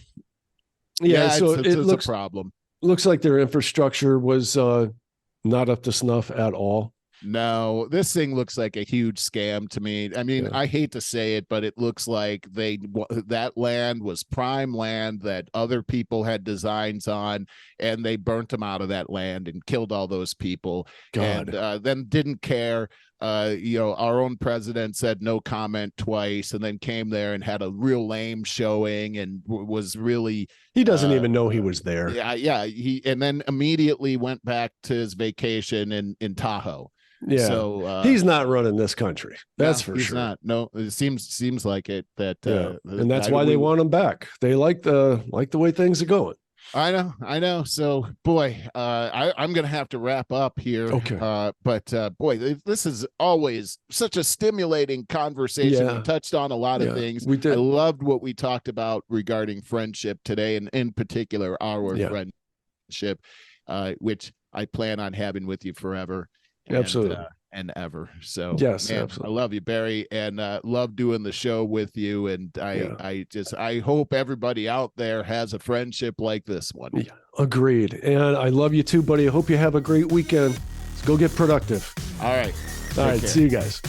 so it looks a problem. Looks like their infrastructure was not up to snuff at all. No, this thing looks like a huge scam to me. I mean, I hate to say it, but it looks like that land was prime land that other people had designs on, and they burnt them out of that land and killed all those people. God. And then didn't care. You know, our own president said no comment twice, and then came there and had a real lame showing, and was really, he doesn't even know he was there. He and then immediately went back to his vacation in Tahoe. Yeah, so he's not running this country. That's for he's sure. Not. No, it seems like it. That and that's why they want him back. They like the way things are going. I know. So, boy, I'm going to have to wrap up here. Okay. But boy, this is always such a stimulating conversation. We touched on a lot of things. We did. I loved what we talked about regarding friendship today, and in particular, our friendship, which I plan on having with you forever. Absolutely. And ever. So yes, man, absolutely. I love you, Barry, and love doing the show with you. And I hope everybody out there has a friendship like this one. Yeah, agreed. And I love you too, buddy. I hope you have a great weekend. Let's go get productive. All right. All right. See you guys.